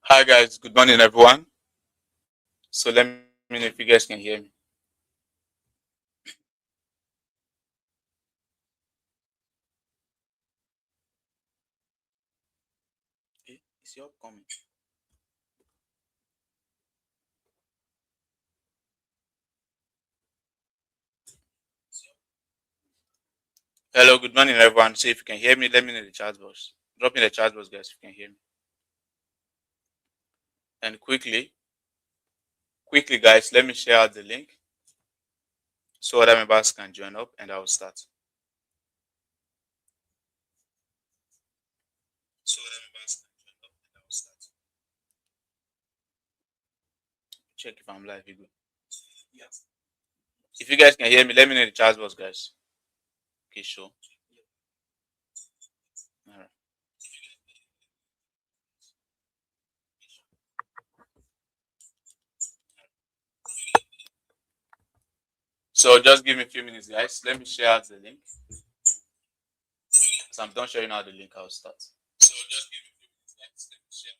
Hi guys, good morning everyone. So let me know if you guys can hear me. Is your coming? Hello, good morning everyone. So if you can hear me, let me know in the chat box. Drop in the chat box, guys, if you can hear me. And quickly, guys, let me share out the link so other members can join up, and I will start. Check if I'm live. Yes. If you guys can hear me, let me know in the chat box, guys. Okay, sure. All right. So just give me a few minutes, guys. Let me share out the link. So I'm done sharing out the link. I'll start. So just give me a few minutes, guys. Let me share.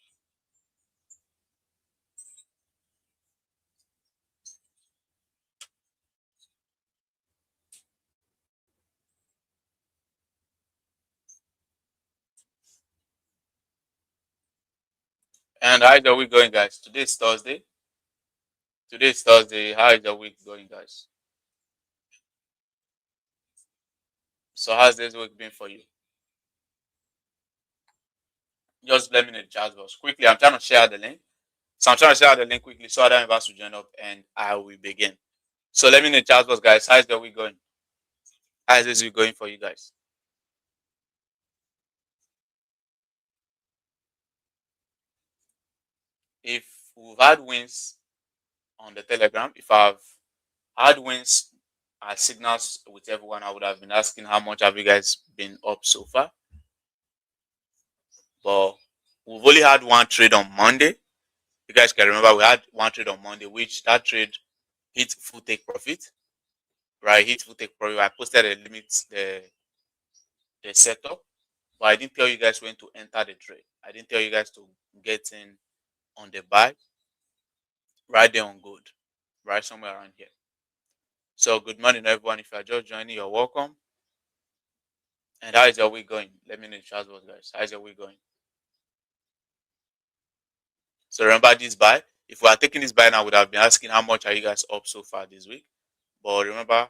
And how is your week going, guys? Today is Thursday. How is your week going, guys? So how's this week been for you? Just let me know in the chat box quickly. I'm trying to share the link. So I'm trying to share the link quickly so other members will join up and I will begin. So let me know in the chat box, guys. How's the week going? How's this week going for you guys? If we've had wins on the Telegram, if I've had wins as signals with everyone, I would have been asking how much have you guys been up so far. But we've only had one trade on Monday. You guys can remember we had one trade on Monday, which that trade hit full take profit. Right, hit full take profit. I posted a limit the setup, but I didn't tell you guys when to enter the trade. I didn't tell you guys to get in on the buy right there on gold, right somewhere around here. So good morning everyone. If you are just joining, you're welcome. And how is your week going? Let me know in the chat box, guys. How is your week going? So remember this buy. If we are taking this buy now, I would have been asking how much are you guys up so far this week. But remember,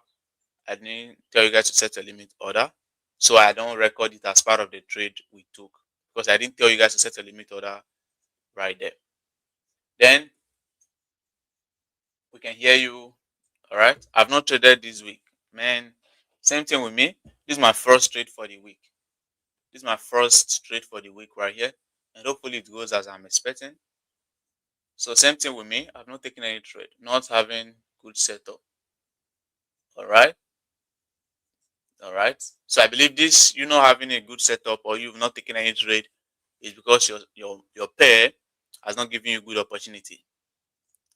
I didn't tell you guys to set a limit order. So I don't record it as part of the trade we took. Because I didn't tell you guys to set a limit order right there. Then we can hear you. All right. I've not traded this week. Man, same thing with me. This is my first trade for the week. This is my first trade for the week right here. And hopefully it goes as I'm expecting. So same thing with me. I've not taken any trade. Not having good setup. All right. All right. So I believe this, you not having a good setup or you've not taken any trade is because your pair has not given you good opportunity.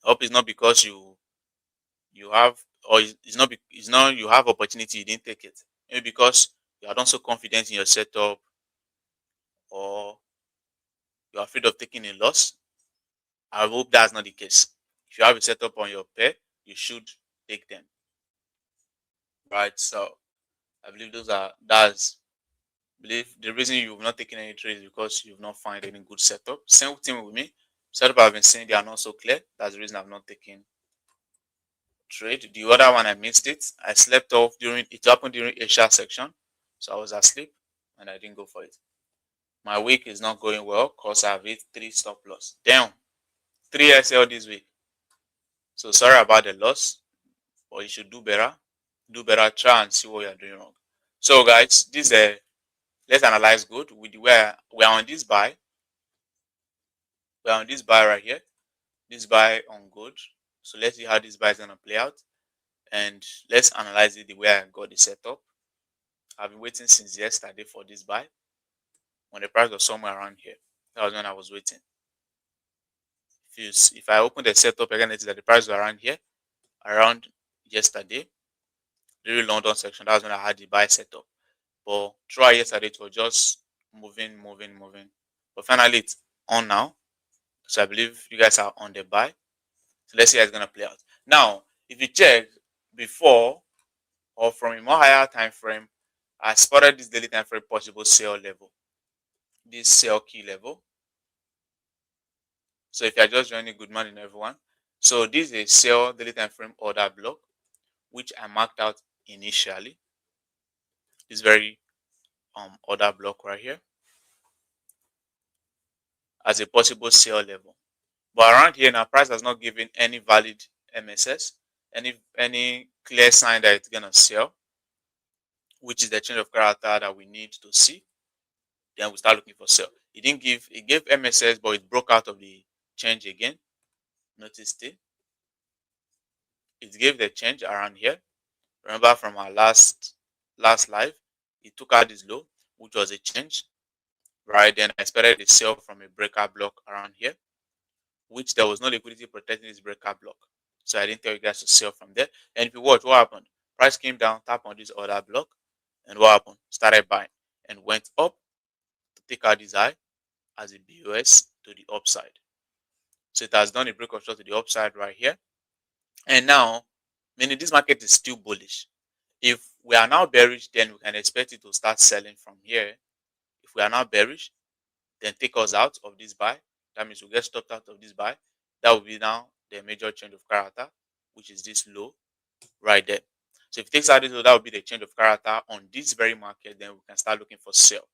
I hope it's not because you have, or it's not you have opportunity, you didn't take it. Maybe because you are not so confident in your setup, or you're afraid of taking a loss. I hope that's not the case. If you have a setup on your pair, you should take them. Right. So I believe that's believe the reason you've not taken any trades is because you've not found any good setup. Same thing with me. Setup I've been saying they are not so clear. That's the reason I've not taken trade. The other one I missed it. I slept off during it happened during Asia section. So I was asleep and I didn't go for it. My week is not going well because I've hit 3 stop loss. Damn. 3 SL this week. So sorry about the loss. But you should do better. Do better. Try and see what you're doing wrong. So guys, this let's analyze good. We're on this buy. We're on this buy right here. This buy on gold. So let's see how this buy is gonna play out. And let's analyze it the way I got the setup. I've been waiting since yesterday for this buy. When the price was somewhere around here. That was when I was waiting. If I open the setup again, it's that the price was around here, around yesterday, during London section. That's when I had the buy setup. But throughout yesterday, it was just moving. But finally, it's on now. So I believe you guys are on the buy. So let's see how it's gonna play out. Now, if you check before or from a more higher time frame, I spotted this daily time frame possible sell level, this sell key level. So if you're just joining, good morning everyone. So this is a sell daily time frame order block, which I marked out initially. This very order block right here as a possible sell level. But around here now, price has not given any valid MSS, any clear sign that it's gonna sell, which is the change of character that we need to see. Then we start looking for sell. It gave MSS, but it broke out of the change again. Notice it. It gave the change around here. Remember from our last live, it took out this low, which was a change. Right, then I expected a sell from a breaker block around here, which there was no liquidity protecting this breaker block. So I didn't tell you guys to sell from there. And if you watch what happened, price came down, tap on this other block, and what happened? Started buying and went up to take out this high as a BOS to the upside. So it has done a break of short to the upside right here. And now, meaning this market is still bullish. If we are now bearish, then we can expect it to start selling from here. If we are now bearish, then take us out of this buy. That means we get stopped out of this buy. That will be now the major change of character, which is this low right there. So if it takes out this low, that will be the change of character on this very market. Then we can start looking for sell,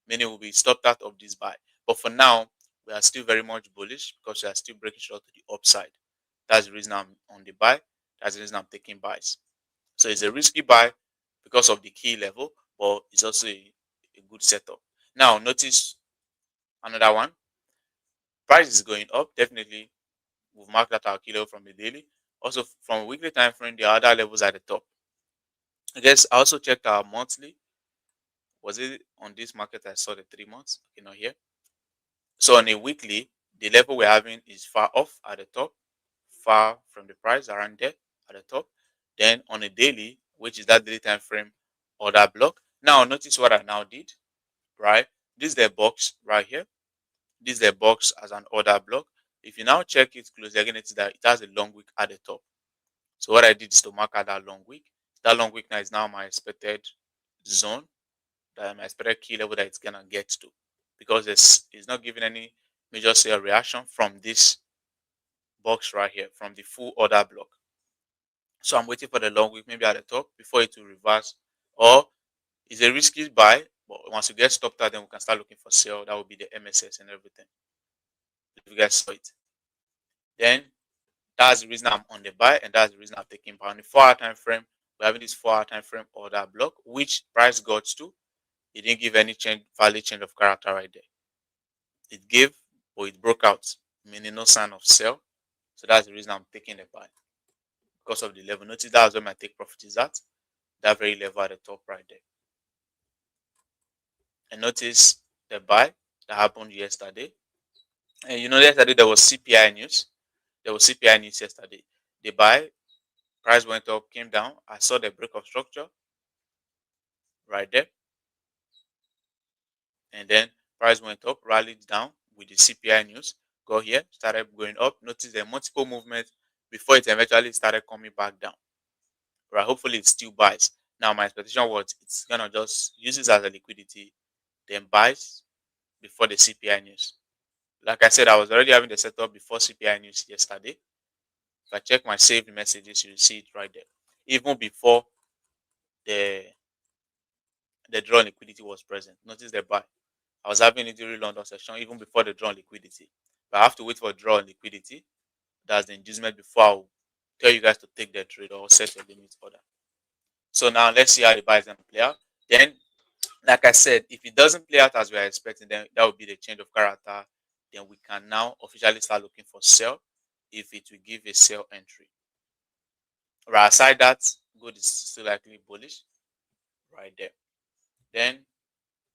meaning we'll be stopped out of this buy. But for now, we are still very much bullish because we are still breaking short to the upside. That's the reason I'm on the buy. That's the reason I'm taking buys. So it's a risky buy because of the key level, but it's also a good setup. Now notice another one. Price is going up. Definitely, we've marked out our key level from the daily. Also, from a weekly time frame, there are other levels at the top. I guess I also checked our monthly. Was it on this market? I saw the 3 months. Okay, not here. So on a weekly, the level we're having is far off at the top, far from the price around there at the top. Then on a daily, which is that daily time frame order block. Now notice what I now did, right? This is the box right here. This is the box as an order block. If you now check it closely again, it's that it has a long wick at the top. So what I did is to mark out that long wick. That long wick now is now my expected zone, that my expected key level that it's gonna get to, because it's not giving any major sell reaction from this box right here, from the full order block. So I'm waiting for the long wick maybe at the top before it will reverse, or it's a risky buy. But once you get stopped out, then we can start looking for sell. That will be the MSS and everything. If you guys saw it, then that's the reason I'm on the buy, and that's the reason I'm taking buy. On the 4-hour time frame, we're having this 4-hour time frame order block, which price got to. It didn't give any valid change of character right there. It gave, but it broke out, meaning no sign of sell. So that's the reason I'm taking the buy, because of the level. Notice that's where my take profit is at, that very level at the top right there. And notice the buy that happened yesterday. And you know, yesterday there was CPI news. There was CPI news yesterday. The buy price went up, came down. I saw the break of structure right there. And then price went up, rallied down with the CPI news. Go here, started going up. Notice the multiple movements before it eventually started coming back down. Right, hopefully it still buys. Now my expectation was it's gonna just use this as a liquidity, then buys before the CPI news. Like I said, I was already having the setup before CPI news yesterday. If I check my saved messages, you'll see it right there. Even before the draw liquidity was present. Notice the buy. I was having it during London session even before the draw liquidity. But I have to wait for draw liquidity. That's the inducement before I'll tell you guys to take the trade or set your limit order. So now let's see how the buy is going to play out. Then, like I said, if it doesn't play out as we are expecting, then that would be the change of character. Then we can now officially start looking for sell if it will give a sell entry. Right aside that, gold is still likely bullish right there. Then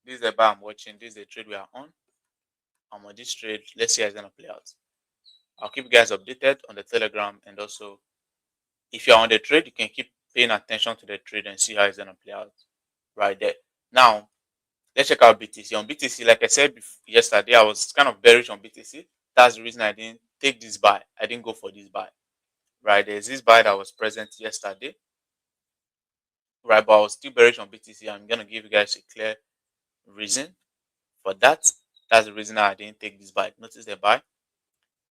this is the buy I'm watching. This is the trade we are on. I'm on this trade. Let's see how it's gonna play out. I'll keep you guys updated on the Telegram, and also if you're on the trade, you can keep paying attention to the trade and see how it's gonna play out right there. Now, let's check out BTC. On BTC, like I said yesterday, I was kind of bearish on BTC. That's the reason I didn't take this buy. I didn't go for this buy. Right, there's this buy that was present yesterday. Right, but I was still bearish on BTC. I'm gonna give you guys a clear reason for that. That's the reason I didn't take this buy. Notice the buy,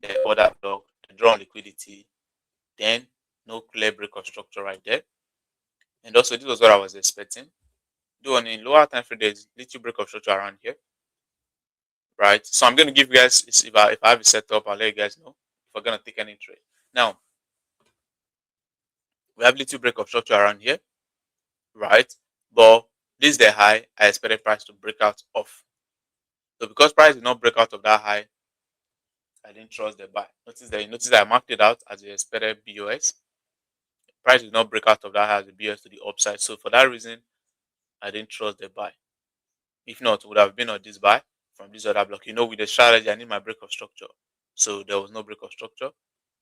the order block, the draw on liquidity, then no clear break of structure right there. And also, this was what I was expecting. Though on a lower time frame, there's little break of structure around here. Right, so I'm gonna give you guys, if I have it set up, I'll let you guys know if we're gonna take any trade. Now we have little break of structure around here, right? But this is the high I expected price to break out of. So because price did not break out of that high, I didn't trust the buy. Notice that I marked it out as the expected BOS. Price did not break out of that high as the BOS to the upside. So for that reason, I didn't trust the buy. If not, it would have been on this buy from this other block. With the strategy, I need my break of structure. So there was no break of structure.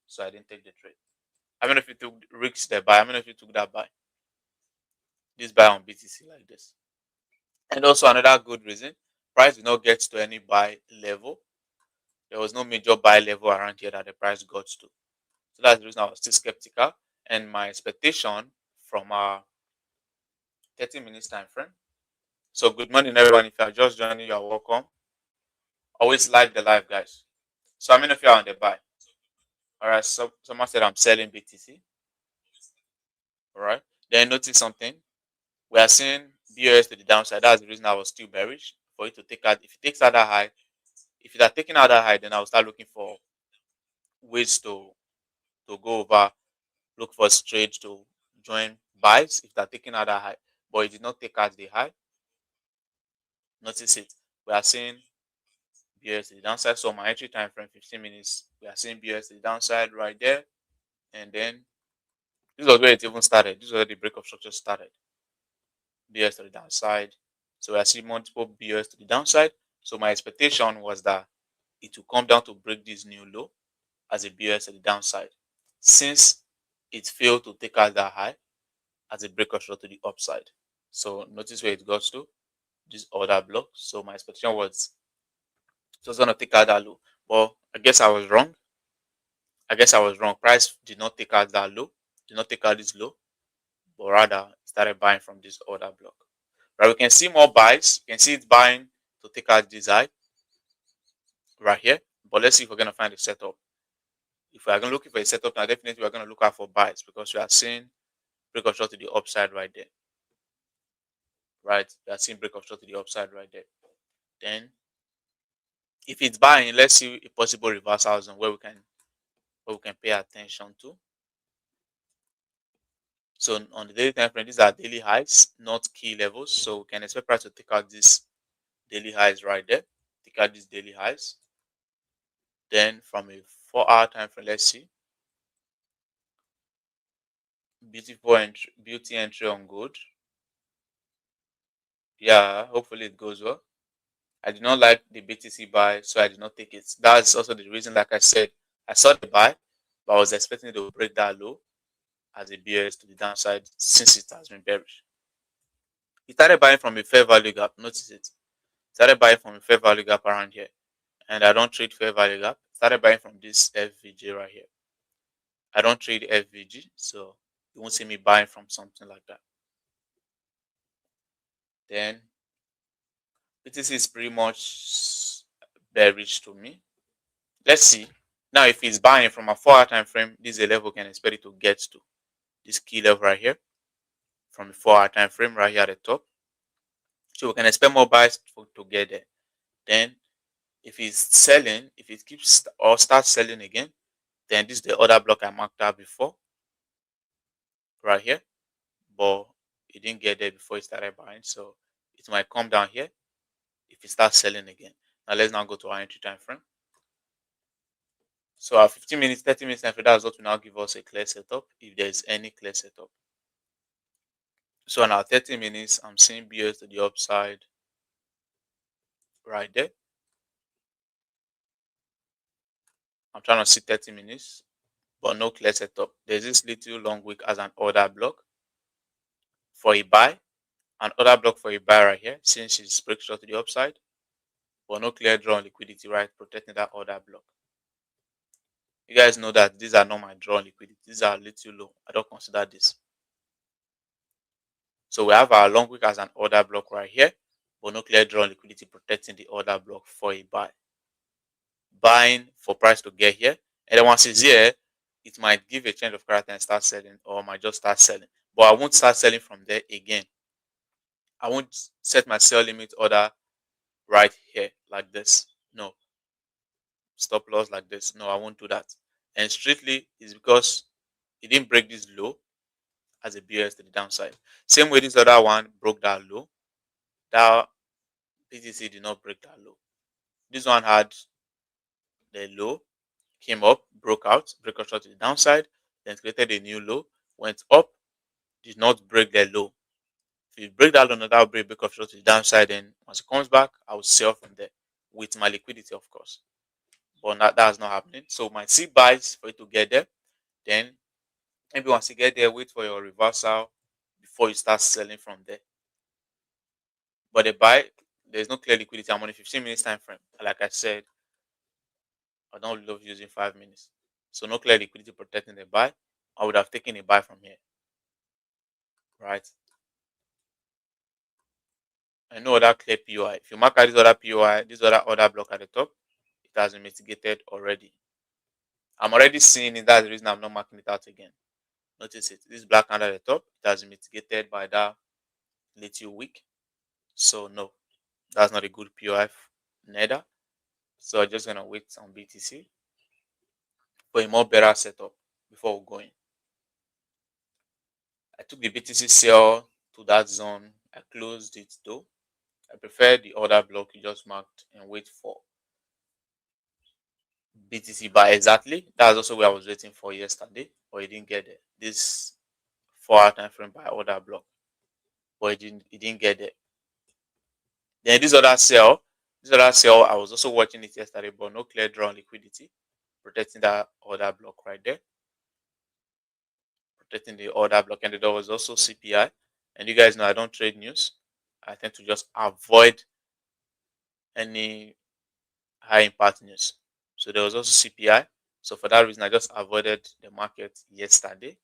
So I didn't take the trade. How many of you took risks the buy? How many of you took that buy? This buy on BTC like this. And also another good reason, price did not get to any buy level. There was no major buy level around here that the price got to. So that's the reason I was still skeptical. And my expectation from our 30 minutes time frame. So good morning everyone. If you are just joining, you are welcome. Always like the live, guys. So how many of you are on the buy? Alright, so someone said I'm selling BTC. Alright. Then notice something. We are seeing BOS to the downside. That's the reason I was still bearish for it to take out. If it takes out that high, if it had taken out that high, then I'll start looking for ways to go over, look for trade to join buys if they're taking out that high. But it did not take out the high. Notice it. We are seeing BOS to the downside. So my entry time frame 15 minutes. We are seeing BOS to the downside right there. And then this was where it even started. This was where the break of structure started. BOS to the downside. So we are seeing multiple BOS to the downside. So my expectation was that it will come down to break this new low as a BOS at the downside. Since it failed to take out that high as a break of structure to the upside. So notice where it got to, this order block. So my expectation was it was gonna take out that low. But I guess I was wrong. Price did not take out that low, did not take out this low, but rather started buying from this order block. Right, we can see more buys. You can see it buying to take out this high right here. But let's see if we're gonna find a setup. If we are looking for a setup now, definitely we're gonna look out for buys because we are seeing break of short to the upside right there. Right, we are seeing break of short to the upside right there. Then, if it's buying, let's see a possible reversal zone where we can pay attention to. So on the daily time frame, these are daily highs, not key levels. So we can expect price to take out these daily highs right there. Take out these daily highs. Then from a 4-hour time frame, let's see. Beauty entry on gold. Yeah, hopefully it goes well. I did not like the BTC buy, so I did not take it. That's also the reason, like I said, I saw the buy, but I was expecting it to break that low as a BS to the downside since it has been bearish. It started buying from a fair value gap. Notice it. Started buying from a fair value gap around here. And I don't trade fair value gap. Started buying from this FVG right here. I don't trade FVG, so you won't see me buying from something like that. Then BTC is pretty much bearish to me. Let's see. Now, if it's buying from a 4-hour time frame, this is a level we can expect it to get to. This key level right here from the 4-hour time frame right here at the top. So we can expect more buys to get there. Then if it's selling, if it keeps or starts selling again, then this is the other block I marked out before right here. But it didn't get there before it started buying. So it might come down here if it starts selling again. Now let's now go to our entry time frame. So our 15 minutes, 30 minutes time frame, that's what will now give us a clear setup if there is any clear setup. So in our 30 minutes, I'm seeing BS to the upside right there. I'm trying to see 30 minutes, but no clear setup. There's this little long wick as an order block for a buy an order block for a buy right here since it's break short to the upside, but no clear draw on liquidity, right? Protecting that order block. You guys know that these are not my draw on liquidity. These are a little low. I don't consider this. So we have our long wick as an order block right here, but no clear draw on liquidity protecting the order block for a buy. Buying for price to get here, and then once it's here, it might give a change of character and start selling, or might just start selling. But I won't start selling from there again. I won't set my sell limit order right here like this. No. Stop loss like this. No, I won't do that. And strictly is because it didn't break this low as a BS to the downside. Same way this other one broke that low. That BTC did not break that low. This one had the low, came up, broke out, break out short to the downside, then created a new low, went up, did not break the low. If you break that low, that will break off short to the downside. Then once it comes back, I will sell from there with my liquidity, of course. But that's not happening. So my C buys for it to get there. Then maybe once you get there, wait for your reversal before you start selling from there. But the buy, there's no clear liquidity. I'm on a 15 minutes time frame. Like I said, I don't love using 5 minutes. So no clear liquidity protecting the buy. I would have taken a buy from here. Right? And no other clear POI. If you mark out this other POI, this other order block at the top, it has been mitigated already. I'm already seeing it. That's the reason I'm not marking it out again. Notice it. This black candle at the top, it has been mitigated by that little wick. So no, that's not a good POI neither. So I'm just gonna wait on BTC for a more better setup before we go in. I took the BTC sell to that zone. I closed it though. I prefer the order block you just marked and wait for BTC buy exactly. That's also where I was waiting for yesterday, but it didn't get there. This 4-hour time frame by order block, but it didn't get there. Then this other sell, I was also watching it yesterday, but no clear draw on liquidity, protecting that order block right there, protecting the order block, and there was also CPI. And you guys know I don't trade news. I tend to just avoid any high impact news. So there was also CPI. So for that reason, I just avoided the market yesterday.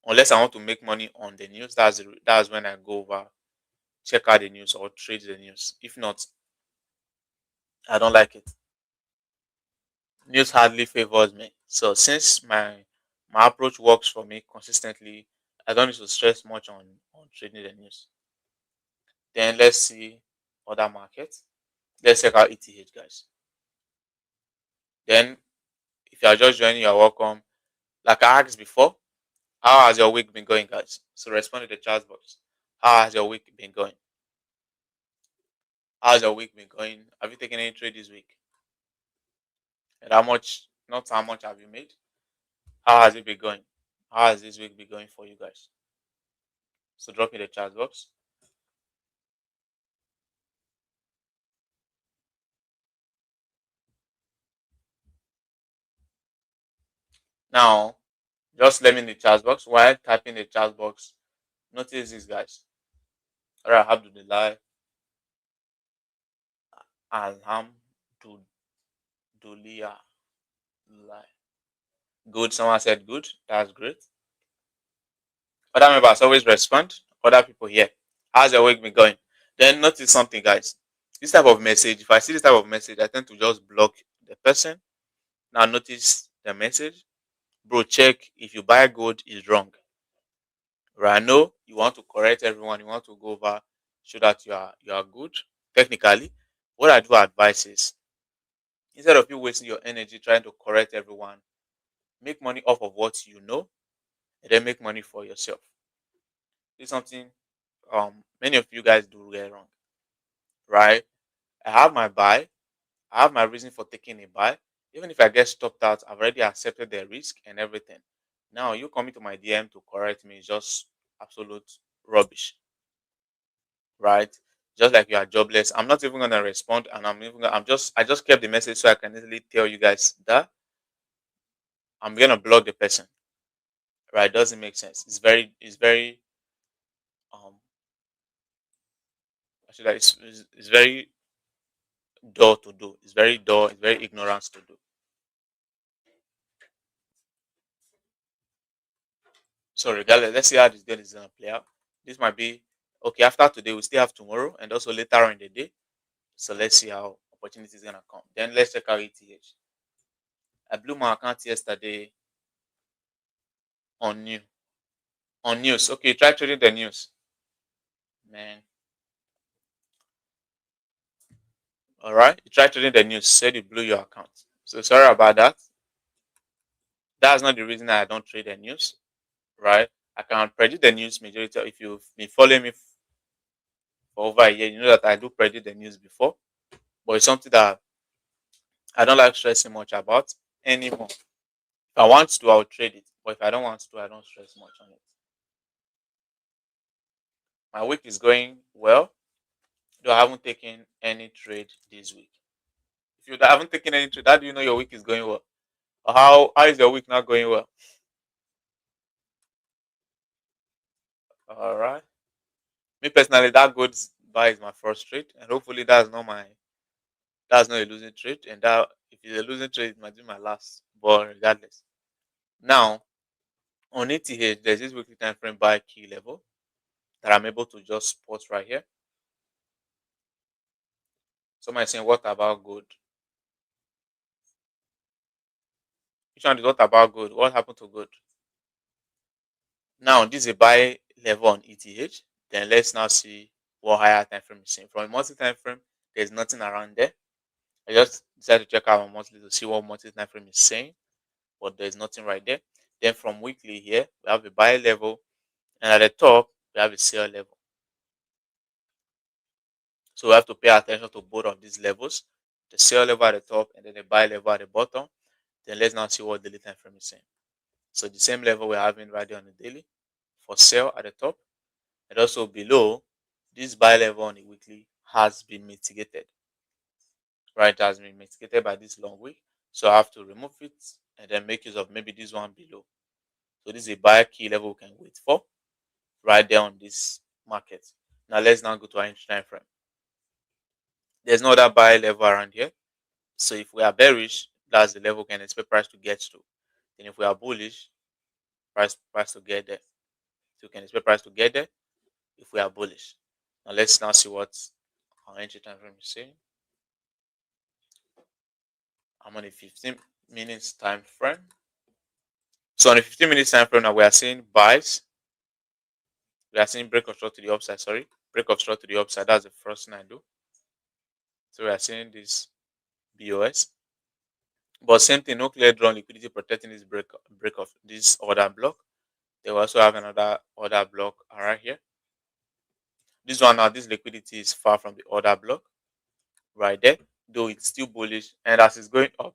Unless I want to make money on the news, that's when I go over, check out the news or trade the news. If not, I don't like it. News hardly favors me. So since my approach works for me consistently, I don't need to stress much on trading the news. Then let's see other markets. Let's check out ETH, guys. Then if you are just joining, you're welcome. Like I asked before, how has your week been going, guys? So respond to the chat box. How has your week been going? How's your week been going? Have you taken any trade this week? And how much, not how much have you made? How has it been going? How has this week been going for you guys? So drop in the chat box. Now, just let me in the chat box. While typing the chat box, notice this, guys. Alhamdulillah. Alhamdulillah. Good. Someone said good. That's great. Other members always respond. Other people here. How's your week been going? Then notice something, guys. This type of message, if I see this type of message, I tend to just block the person. Now notice the message. Bro, check if you buy gold is wrong. Right? I know you want to correct everyone, you want to go over, show that you are good. Technically, what I do advise is instead of you wasting your energy trying to correct everyone, make money off of what you know and then make money for yourself. This is something many of you guys do get wrong. Right? I have my buy, I have my reason for taking a buy. Even if I get stopped out, I've already accepted the risk and everything. Now you coming to my DM to correct me is just absolute rubbish, right? Just like you are jobless. I'm not even gonna respond, and I just kept the message so I can easily tell you guys that I'm gonna block the person. Right? Doesn't make sense. It's very Actually, it's very dull to do. It's very dull. It's very ignorant to do. So regardless, let's see how this game is gonna play out. This might be okay. After today, we still have tomorrow, and also later on in the day. So let's see how opportunity is gonna come. Then let's check out ETH. I blew my account yesterday on new on news. Okay, try trading the news, man. All right, you try trading the news. Said you blew your account. So sorry about that. That's not the reason I don't trade the news, right? I can predict the news majority. If you've been following me for over a year, you know that I do predict the news before, but it's something that I don't like stressing much about anymore. If I want to, I'll trade it, but if I don't want to, I don't stress much on it. My week is going well, though I haven't taken any trade this week. If you haven't taken any trade, how do you know your week is going well? Or how is your week not going well? All right. Me personally, that gold buy is my first trade, and hopefully that's not a losing trade. And that if it's a losing trade, it might be my last. But regardless, now on ETH, there's this weekly time frame buy key level that I'm able to just spot right here. Somebody saying, "What about gold? Which one is what about gold? What happened to gold?" Now this is a buy level on ETH. Then let's now see what higher time frame is saying. From a monthly time frame, there's nothing around there. I just decided to check out my monthly to see what monthly time frame is saying, but there's nothing right there. Then from weekly here, we have a buy level, and at the top, we have a sell level. So we have to pay attention to both of these levels, the sell level at the top and then the buy level at the bottom. Then let's now see what daily time frame is saying. So the same level we're having right there on the daily for sell at the top, and also below, this buy level on the weekly has been mitigated. Right, it has been mitigated by this long wick. So I have to remove it and then make use of maybe this one below. So this is a buy key level we can wait for right there on this market. Now let's now go to our entry time frame. There's no other buy level around here. So if we are bearish, that's the level we can expect price to get to. And if we are bullish, price to get there. So we can expect price to get there if we are bullish. Now let's now see what our entry time frame is saying. I'm on a 15 minutes time frame. So on a 15 minutes time frame now we are seeing buys. We are seeing break of short to the upside, sorry. Break of short to the upside. That's the first thing I do. So we are seeing this BOS. But same thing, no clear drawn liquidity protecting this break of this order block. They will also have another order block right here. This one now, this liquidity is far from the order block right there, though it's still bullish. And as it's going up,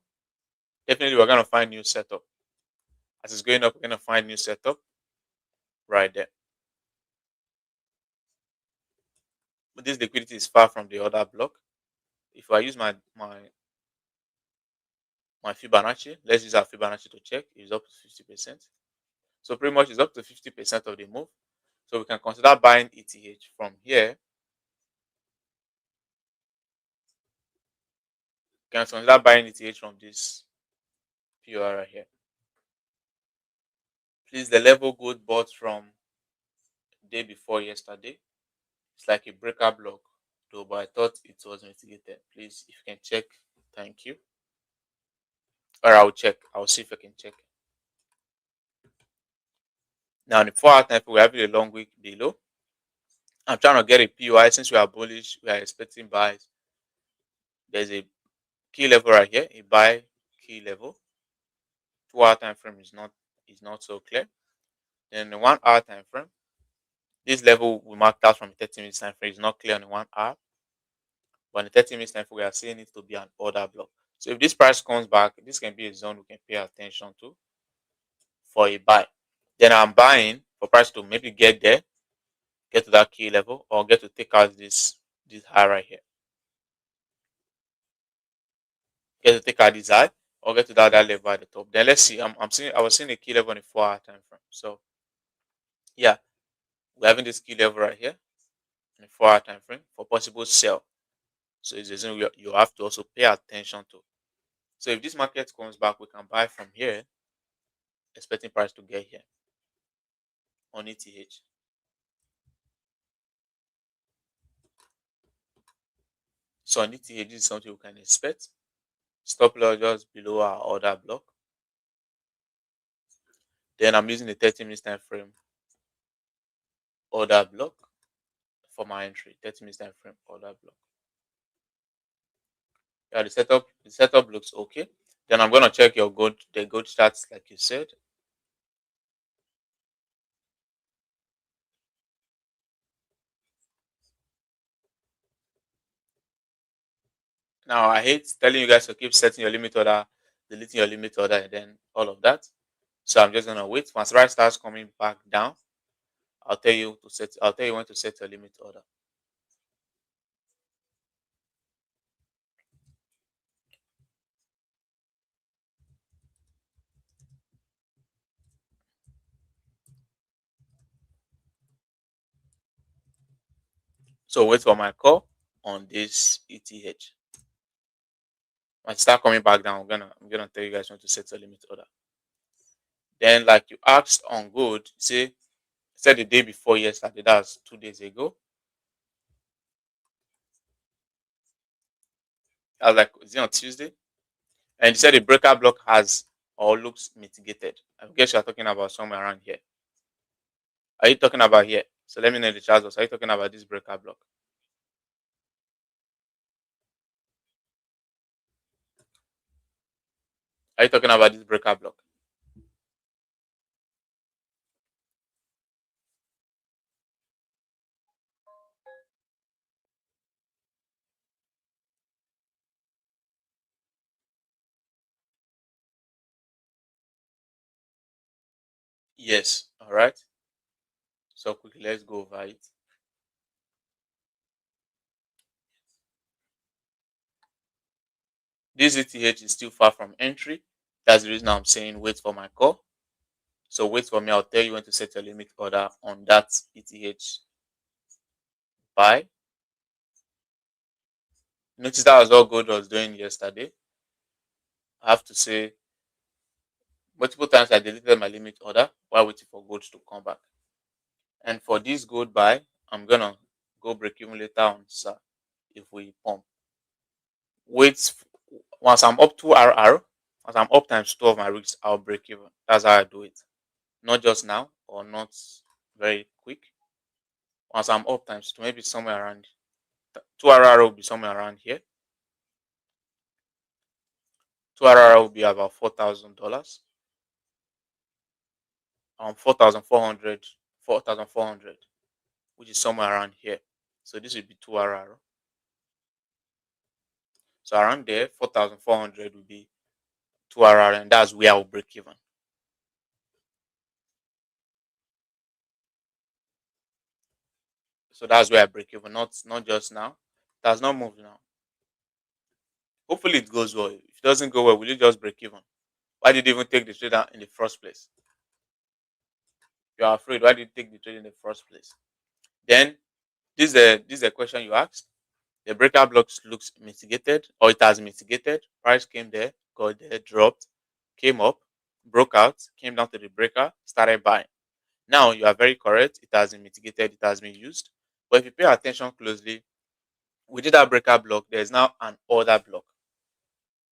definitely we're gonna find new setup. As it's going up, we're gonna find new setup right there. But this liquidity is far from the order block. If I use my Fibonacci, let's use our Fibonacci to check. It's up to 50%. So pretty much it's up to 50% of the move. So we can consider buying ETH from here. We can consider buying ETH from this POI right here. Please, the level gold bought from day before yesterday. It's like a breaker block, though, but I thought it was mitigated. Please, if you can check, thank you. Or I'll check. I'll see if I can check. Now, in the 4 hour time, we have a long wick below. I'm trying to get a POI since we are bullish. We are expecting buys. There's a key level right here, a buy key level. 2 hour time frame is not so clear. Then the 1 hour time frame, this level we marked out from the 30 minutes time frame is not clear on the 1 hour. But in the 30 minutes time frame, we are seeing it to be an order block. So if this price comes back, this can be a zone we can pay attention to for a buy. Then I'm buying for price to maybe get there, get to that key level, or get to take out this high right here. Get to take out this high, or get to that level at the top. Then let's see. I was seeing a key level on the 4 hour time frame. So yeah, we're having this key level right here. in a 4-hour time frame for possible sell. So it's a zone you have to also pay attention to. So if this market comes back, we can buy from here, expecting price to get here on ETH. So on ETH, this is something we can expect. Stop loss just below our order block. Then I'm using the 30 minutes time frame order block for my entry. 30 minutes time frame order block. Yeah, the setup looks okay. Then I'm gonna check the gold stats like you said. Now I hate telling you guys to keep setting your limit order, deleting your limit order, and then all of that. So I'm just gonna wait. Once price starts coming back down, I'll tell you when to set your limit order. So wait for my call on this ETH. When it start coming back down, I'm gonna tell you guys when to set your limit order. Then, like you asked on gold, said the day before yesterday, that's 2 days ago. I was like, is it on Tuesday? And you said the breaker block has or looks mitigated. I guess you're talking about somewhere around here. Are you talking about here? So let me know in the chat box. Are you talking about this breaker block? Are you talking about this breaker block? Yes. All right. So quickly, let's go over it. This ETH is still far from entry. That's the reason I'm saying wait for my call. So wait for me. I'll tell you when to set your limit order on that ETH buy. Notice that was what gold was doing yesterday. I have to say, multiple times I deleted my limit order while waiting for gold to come back. And for this gold buy, I'm gonna go break even later on, sir, if we pump. Wait, once I'm up 2 RR, once I'm up times 2 of my rigs, I'll break even. That's how I do it. Not just now or not very quick. Once I'm up times 2, maybe somewhere around 2 RR will be somewhere around here. 2 RR will be about $4,000. 4,400, 4,400, which is somewhere around here. So this will be 2 RR. So around there, 4,400 will be 2 RR, and that's where I'll break even. So that's where I break even, not just now. It has not moved now. Hopefully it goes well. If it doesn't go well, will you just break even? Why did you even take the trade out in the first place? If you're afraid, why did you take the trade in the first place? Then this is a question you asked. The breaker blocks looks mitigated, or it has mitigated. Price came there, got there, dropped, came up, broke out, came down to the breaker, started buying. Now you are very correct. It has been mitigated. It has been used. But if you pay attention closely, within that breaker block, there is now an order block.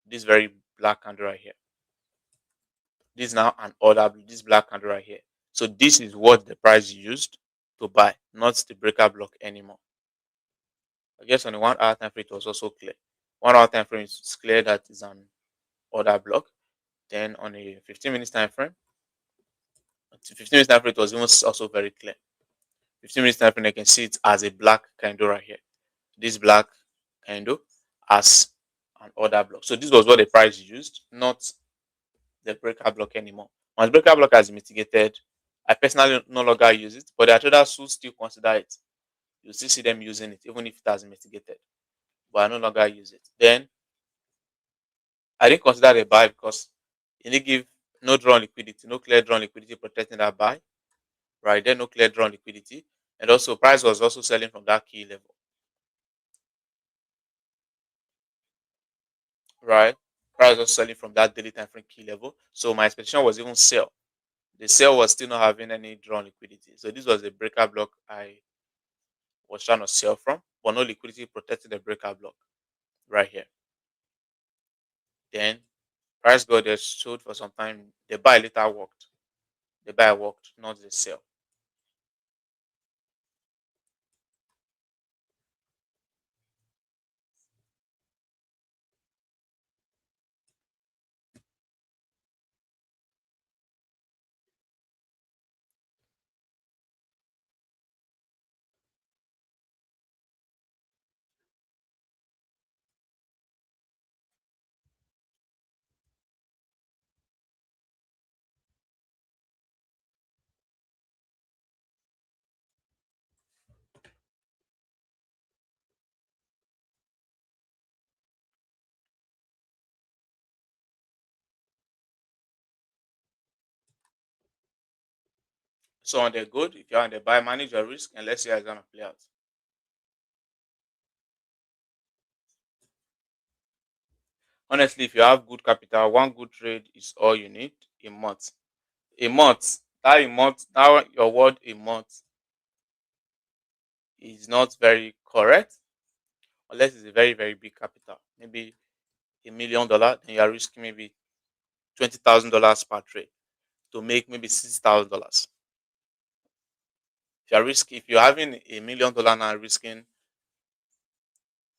This very black candle right here. This is now an order. This black candle right here. So this is what the price used to buy, not the breaker block anymore. I guess on the 1 hour time frame it was also clear. 1 hour time frame is clear that is an order block. Then on a 15 minutes time frame, 15 minutes time frame it was even also very clear. 15 minutes time frame I can see it as a black candle right here. This black candle as an order block. So this was what the price used, not the breaker block anymore. Once breaker block has mitigated, I personally no longer use it, but the traders who still consider it, you still see them using it even if it has mitigated. But I no longer use it. Then I didn't consider the buy because it didn't give no drawn liquidity, no clear drawn liquidity protecting that buy. Right there, no clear drawn liquidity. And also price was also selling from that key level, right? Price was selling from that daily time frame key level. So my expectation was even sell. The sell was still not having any drawn liquidity. So this was a breaker block I was trying to sell from, but no liquidity protecting the breaker block right here. Then price got there, showed for some time. The buy later worked. The buy worked, not the sell. So on the good, if you're on the buy, manage your risk and let's see how it's gonna play out. Honestly, if you have good capital, one good trade is all you need a month. A month, that your word a month is not very correct unless it's a very, very big capital. Maybe $1 million, then you are risking maybe $20,000 per trade to make maybe $60,000. If you're having $1 million now risking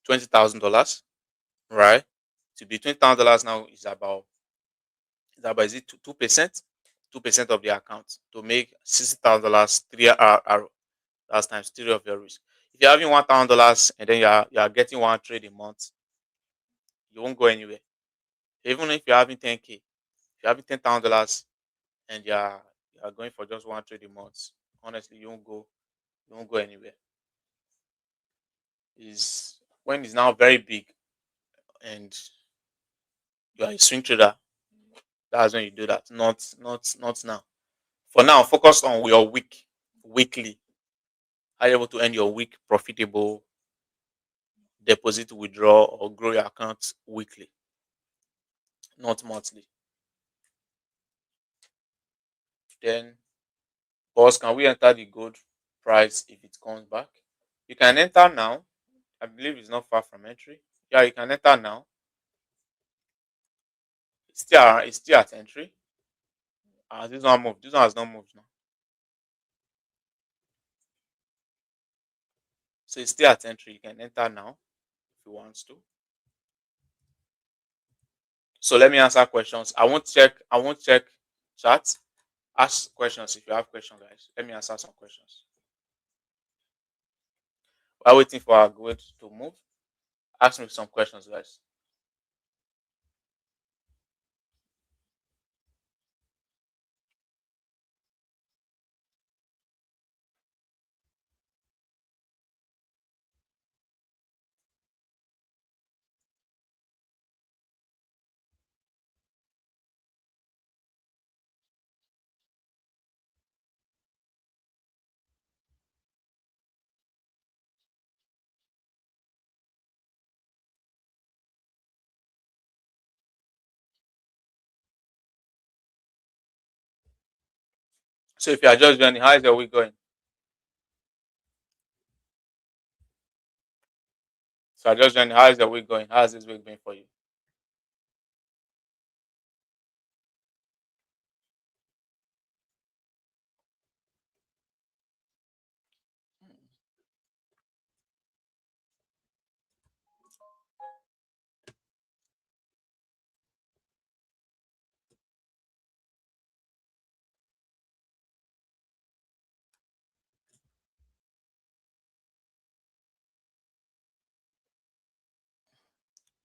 $20,000, right? To be $20,000 now is about is it 2%? 2% of the account to make $60,000 3 hour. That's times three of your risk. If you're having $1,000 and then you are getting one trade a month, you won't go anywhere. Even if you're having 10K, if you're having $10,000 and you are going for just one trade a month, honestly, you won't go anywhere. Is when it's now very big and you are a swing trader, that's when you do that. Not now. For now, focus on your weekly. Are you able to end your week profitable, deposit, withdraw, or grow your account weekly, not monthly? Then, boss, can we enter the gold price if it comes back? You can enter now. I believe it's not far from entry. Yeah, you can enter now. It's still at entry. This one moved. This one has not moved now. So it's still at entry. You can enter now if you want to. So let me answer questions. I won't check chat. Ask questions if you have questions, guys. Let me answer some questions. While waiting for our gold to move, ask me some questions, guys. So if you are just joining, how is your week going? So I just joining, how is your week going? How has this week been for you?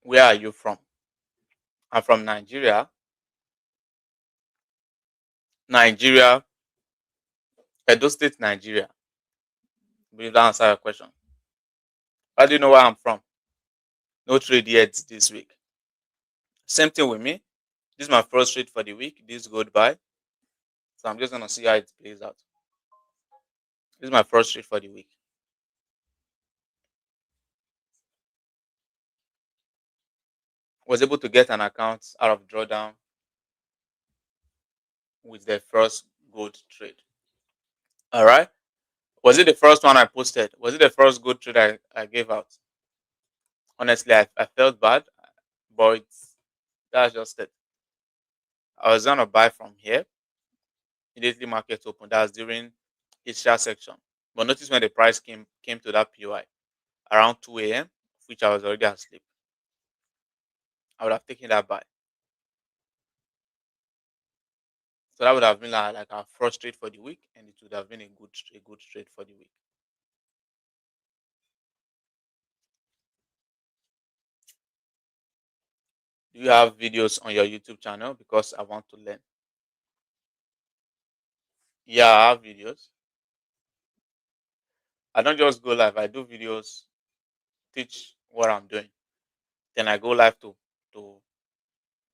Where are you from? I'm from Nigeria. Nigeria, Edo State, Nigeria. Will that answer your question? How do you know where I'm from? No trade yet this week. Same thing with me. This is my first trade for the week. This gold buy. So I'm just gonna see how it plays out. This is my first trade for the week. Was able to get an account out of drawdown with the first gold trade. All right. Was it the first one I posted? Was it the first gold trade I gave out? Honestly, I felt bad, but that's just it. I was gonna buy from here immediately market open. That's during its share section. But notice when the price came to that POI around 2 a.m., which I was already asleep. I would have taken that buy. So that would have been like a first trade for the week, and it would have been a good trade for the week. Do you have videos on your YouTube channel? Because I want to learn. Yeah, I have videos. I don't just go live. I do videos, teach what I'm doing. Then I go live to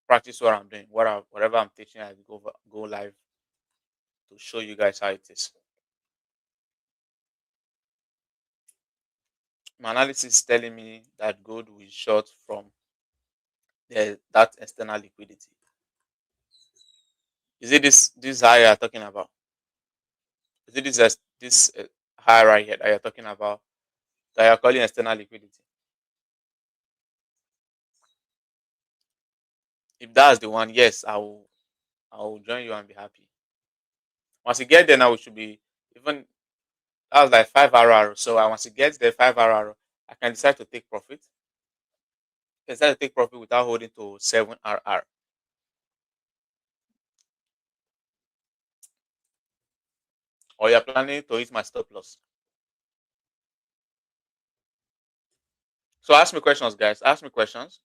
practice what I'm doing. Whatever I'm teaching, I go live to show you guys how it is. My analysis is telling me that gold will short from that external liquidity. Is it this high you're talking about? Is it this high right here that you're talking about that you're calling external liquidity? If that's the one, yes, I will join you and be happy. Once you get there now, we should be even that was like 5 RR. So once you get there 5 RR, I can decide to take profit. I can decide to take profit without holding to 7 RR. Or you're planning to hit my stop loss. So ask me questions, guys. Ask me questions.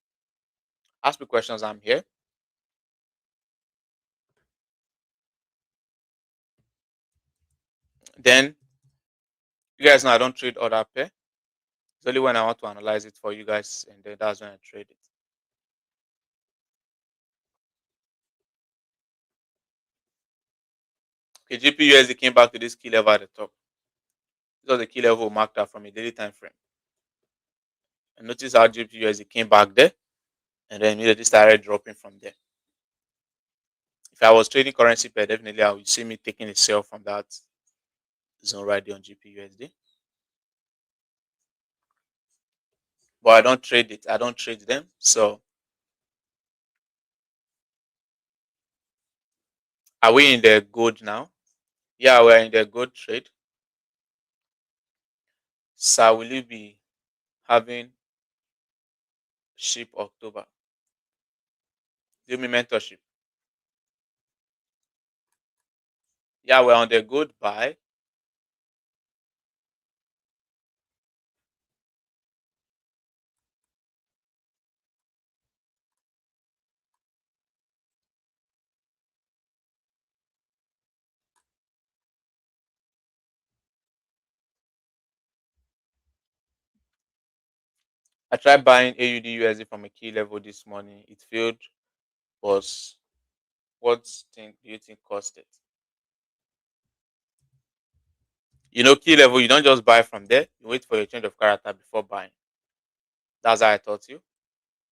Ask me questions. I'm here. Then you guys know I don't trade other pair. It's only when I want to analyze it for you guys, and then that's when I trade it. Okay, GPUSD came back to this key level at the top. This was the key level marked out from a daily time frame. And notice how GPUSD came back there and then immediately started dropping from there. If I was trading currency pair, definitely I would see me taking a sell from that zone right there on GPUSD. But I don't trade it. I don't trade them. So are we in the gold now? Yeah, we're in the gold trade. So will you be having ship October? Give me mentorship. Yeah, we're on the gold buy. I tried buying AUD USD from a key level this morning. It failed. Was what thing do you think caused it? Key level, you don't just buy from there. You wait for your change of character before buying. That's how I taught you.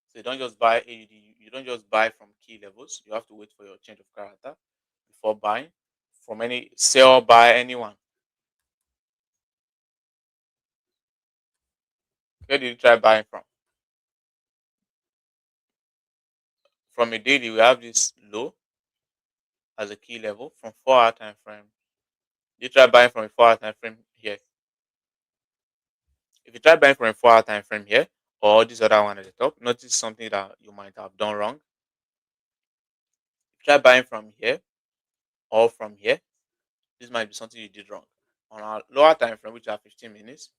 So you don't just buy AUD. You don't just buy from key levels. You have to wait for your change of character before buying from any sell buy anyone. Where did you try buying from? From a daily, we have this low as a key level from 4 hour time frame. You try buying from a 4 hour time frame here. If you try buying from a 4 hour time frame here or this other one at the top, notice something that you might have done wrong. Try buying from here or from here. This might be something you did wrong. On our lower time frame, which are 15 minutes,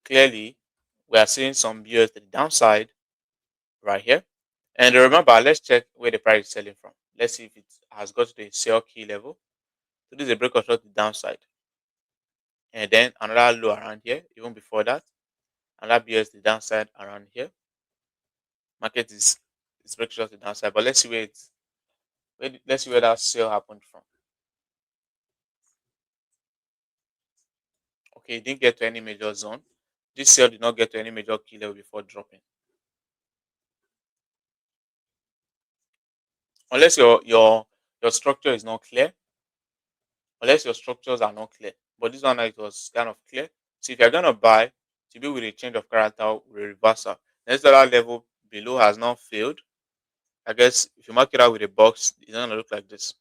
clearly we are seeing some BS to the downside right here. And remember, let's check where the price is selling from. Let's see if it has got to the sell key level. So this is a break of short to the downside. And then another low around here, even before that. Another BS to the downside around here. Market is break short to the downside. But let's see let's see where that sale happened from. Okay, it didn't get to any major zone. This sell did not get to any major key level before dropping. Unless your structure is not clear, unless your structures are not clear. But this one it was kind of clear. So if you're gonna buy to be with a change of character with a reversal, next dollar level below has not failed. I guess if you mark it out with a box, it's gonna look like this.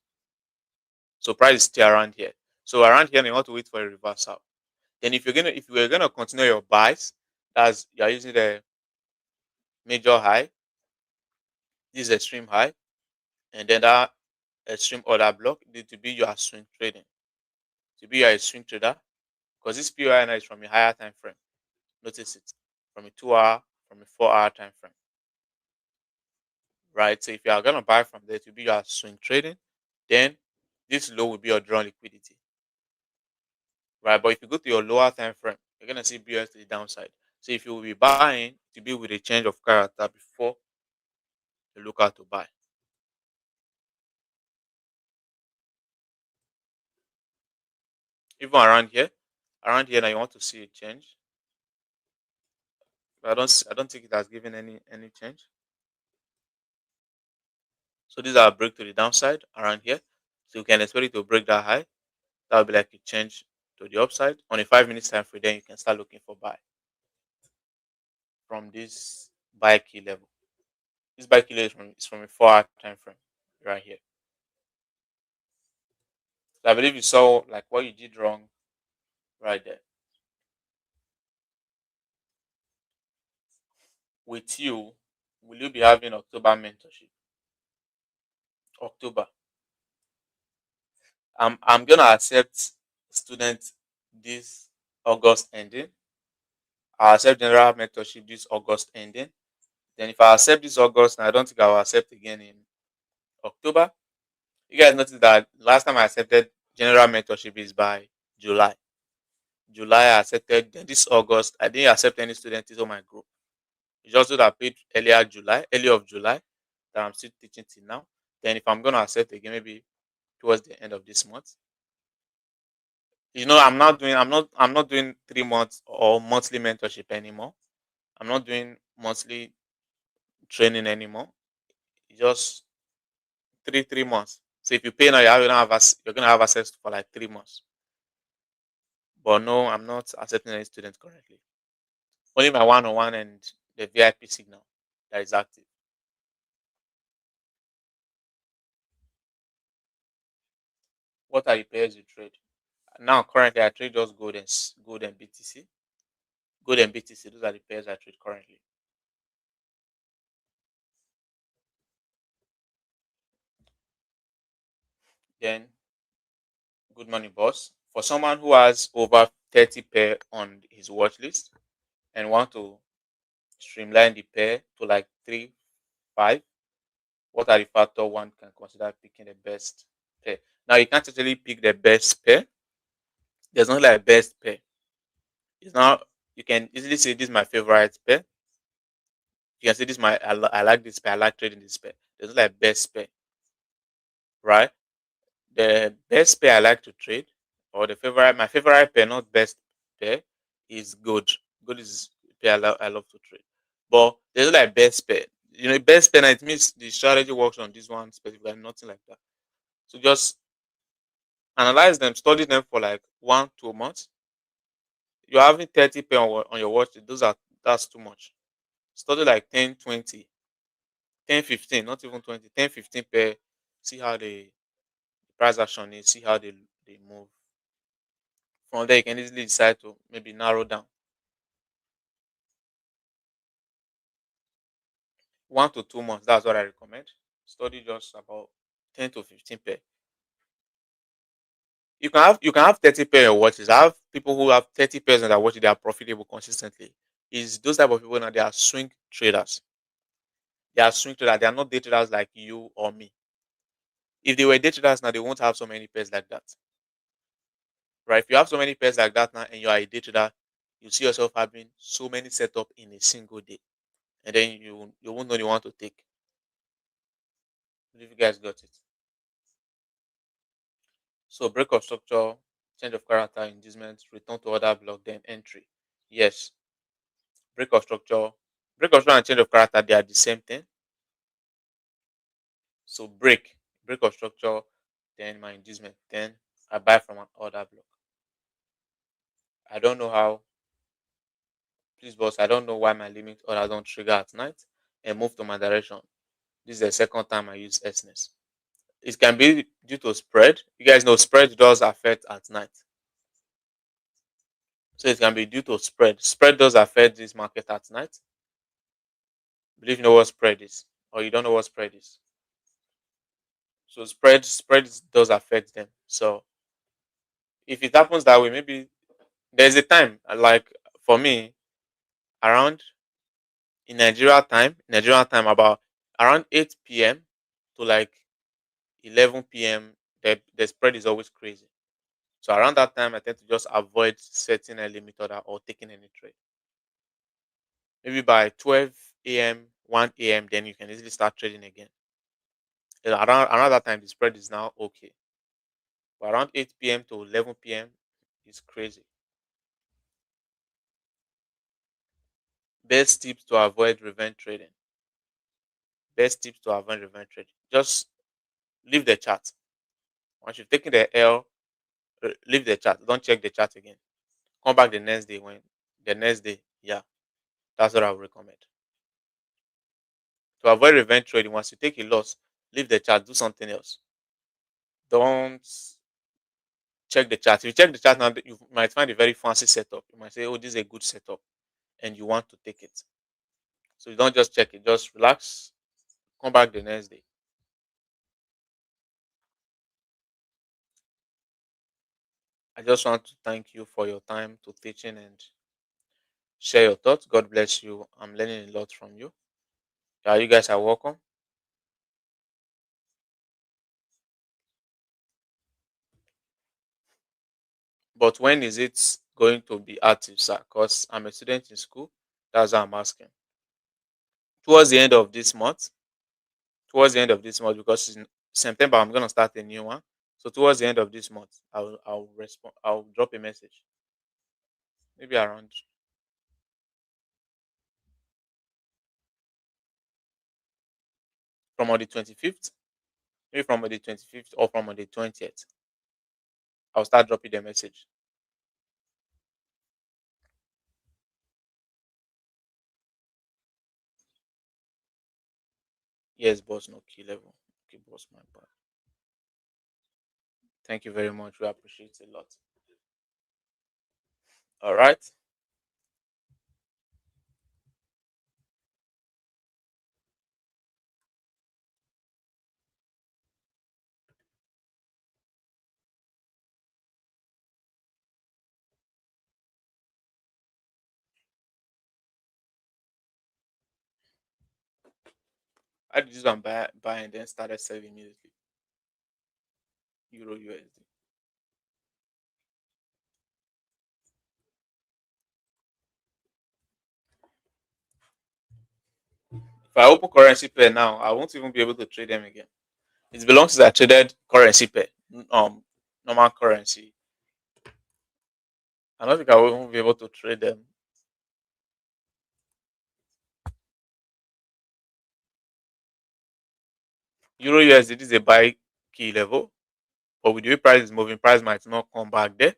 So price is still around here. So around here, you want to wait for a reversal. Then if you are gonna continue your buys, that's you're using the major high, this is extreme high, and then that extreme order block need to be your swing trading. To be your swing trader, because this POI now is from a higher time frame. Notice it from a 2 hour, from a 4 hour time frame. Right. So if you are gonna buy from there to be your swing trading, then this low will be your drawn liquidity. Right. But if you go to your lower time frame, you're gonna see BS to the downside. So if you will be buying to be with a change of character before you look out to buy. Even around here now you want to see a change. But I don't think it has given any change. So these are a break to the downside around here. So you can expect it to break that high. That will be like a change to the upside. On a 5 minute time frame, then you can start looking for buy from this buy key level. This buy key level is from a 4 hour time frame right here. So I believe you saw like what you did wrong right there. With you, will you be having October mentorship? October. I'm gonna accept students this August ending. I'll accept general mentorship this August ending. Then if I accept this August, and I don't think I will accept again in October. You guys notice that last time I accepted general mentorship is by July. July I accepted. Then this August I didn't accept any student into my group. It's just that I paid early of July that I'm still teaching till now. Then if I'm gonna accept again, maybe towards the end of this month. I'm not doing 3 months or monthly mentorship anymore. I'm not doing monthly training anymore. It's just 3 months. So if you pay now, you're gonna have access for like 3 months. But no, I'm not accepting any student currently. Only my one-on-one and the VIP signal that is active. What are the pairs you trade? Now currently I trade just gold and BTC. Gold and BTC, those are the pairs I trade currently. Then good morning, boss. For someone who has over 30 pair on his watch list and want to streamline the pair to like 3, 5, what are the factors one can consider picking the best pair? Now you can't actually pick the best pair. There's not like best pair. It's not you can easily say this is my favorite pair. You can say this is I like this pair, I like trading this pair. There's not like best pair, right? The best pair I like to trade, or my favorite pair, not best pair, is gold. Gold is a pair I love to trade. But there's no like best pair. Best pair, it means the strategy works on this one specifically, nothing like that. So just analyze them, study them for like 1, 2 months. You're having 30 pair on your watch. That's too much. Study like 10, 20, 10, 15, not even 20, 10, 15 pair. See how the price action is, see how they move. From there, you can easily decide to maybe narrow down 1 to 2 months. That's what I recommend. Study just about 10 to 15 pair. You can have 30 pair of watches. I have people who have 30 pairs on their watches. They are profitable consistently. Is those type of people now? They are swing traders. They are swing traders. They are not day traders like you or me. If they were day traders now, they won't have so many pairs like that. Right? If you have so many pairs like that now, and you are a day trader, you see yourself having so many setup in a single day, and then you won't know the one to take. If you guys got it. So break of structure. change of character, inducement, return to order block, then entry. Yes, break of structure, and change of character, they are the same thing. So break of structure, then my inducement, then I buy from an order block. I don't know how, please boss, I don't know why my limit order don't trigger at night and move to my direction. This is the second time I use SNES. It can be due to spread. You guys know spread does affect at night. So it can be due to spread. Spread does affect this market at night. Believe you know what spread is, or you don't know what spread is. So spread does affect them. So if it happens that way, maybe there's a time like for me around Nigerian time about around 8 p.m. to like 11 p.m. The spread is always crazy. So around that time, I tend to just avoid setting a limit order or taking any trade. Maybe by 12 a.m., 1 a.m., then you can easily start trading again. Then around that time, the spread is now okay. But around 8 p.m. to 11 p.m. is crazy. Best tips to avoid revenge trading. Best tips to avoid revenge trading. Just leave the chart. Once you've taken the L, leave the chart. Don't check the chart again. Come back the next day yeah, that's what I would recommend. To avoid revenge trading, once you take a loss, leave the chart, do something else. Don't check the chart. If you check the chart now, you might find a very fancy setup. You might say, "Oh, this is a good setup," and you want to take it. So you don't just check it. Just relax. Come back the next day. I just want to thank you for your time to teaching and share your thoughts. God bless you. I'm learning a lot from you. Yeah, you guys are welcome. But when is it going to be active, sir? Because I'm a student in school. That's why I'm asking. Towards the end of this month, because in September I'm gonna start a new one. So towards the end of this month, I'll respond. I'll drop a message. Maybe around from on the 25th. Maybe from on the 25th or from on the 20th. I'll start dropping the message. Yes, boss, no key level. Okay, boss, my bad. Thank you very much. We appreciate it a lot. All right. I did this one buy and then started selling immediately. Euro USD. If I open currency pair now, I won't even be able to trade them again. It belongs to that traded currency pair. Normal currency. I don't think I will even be able to trade them. Euro USD is a buy key level, but with the way price is moving, price might not come back there.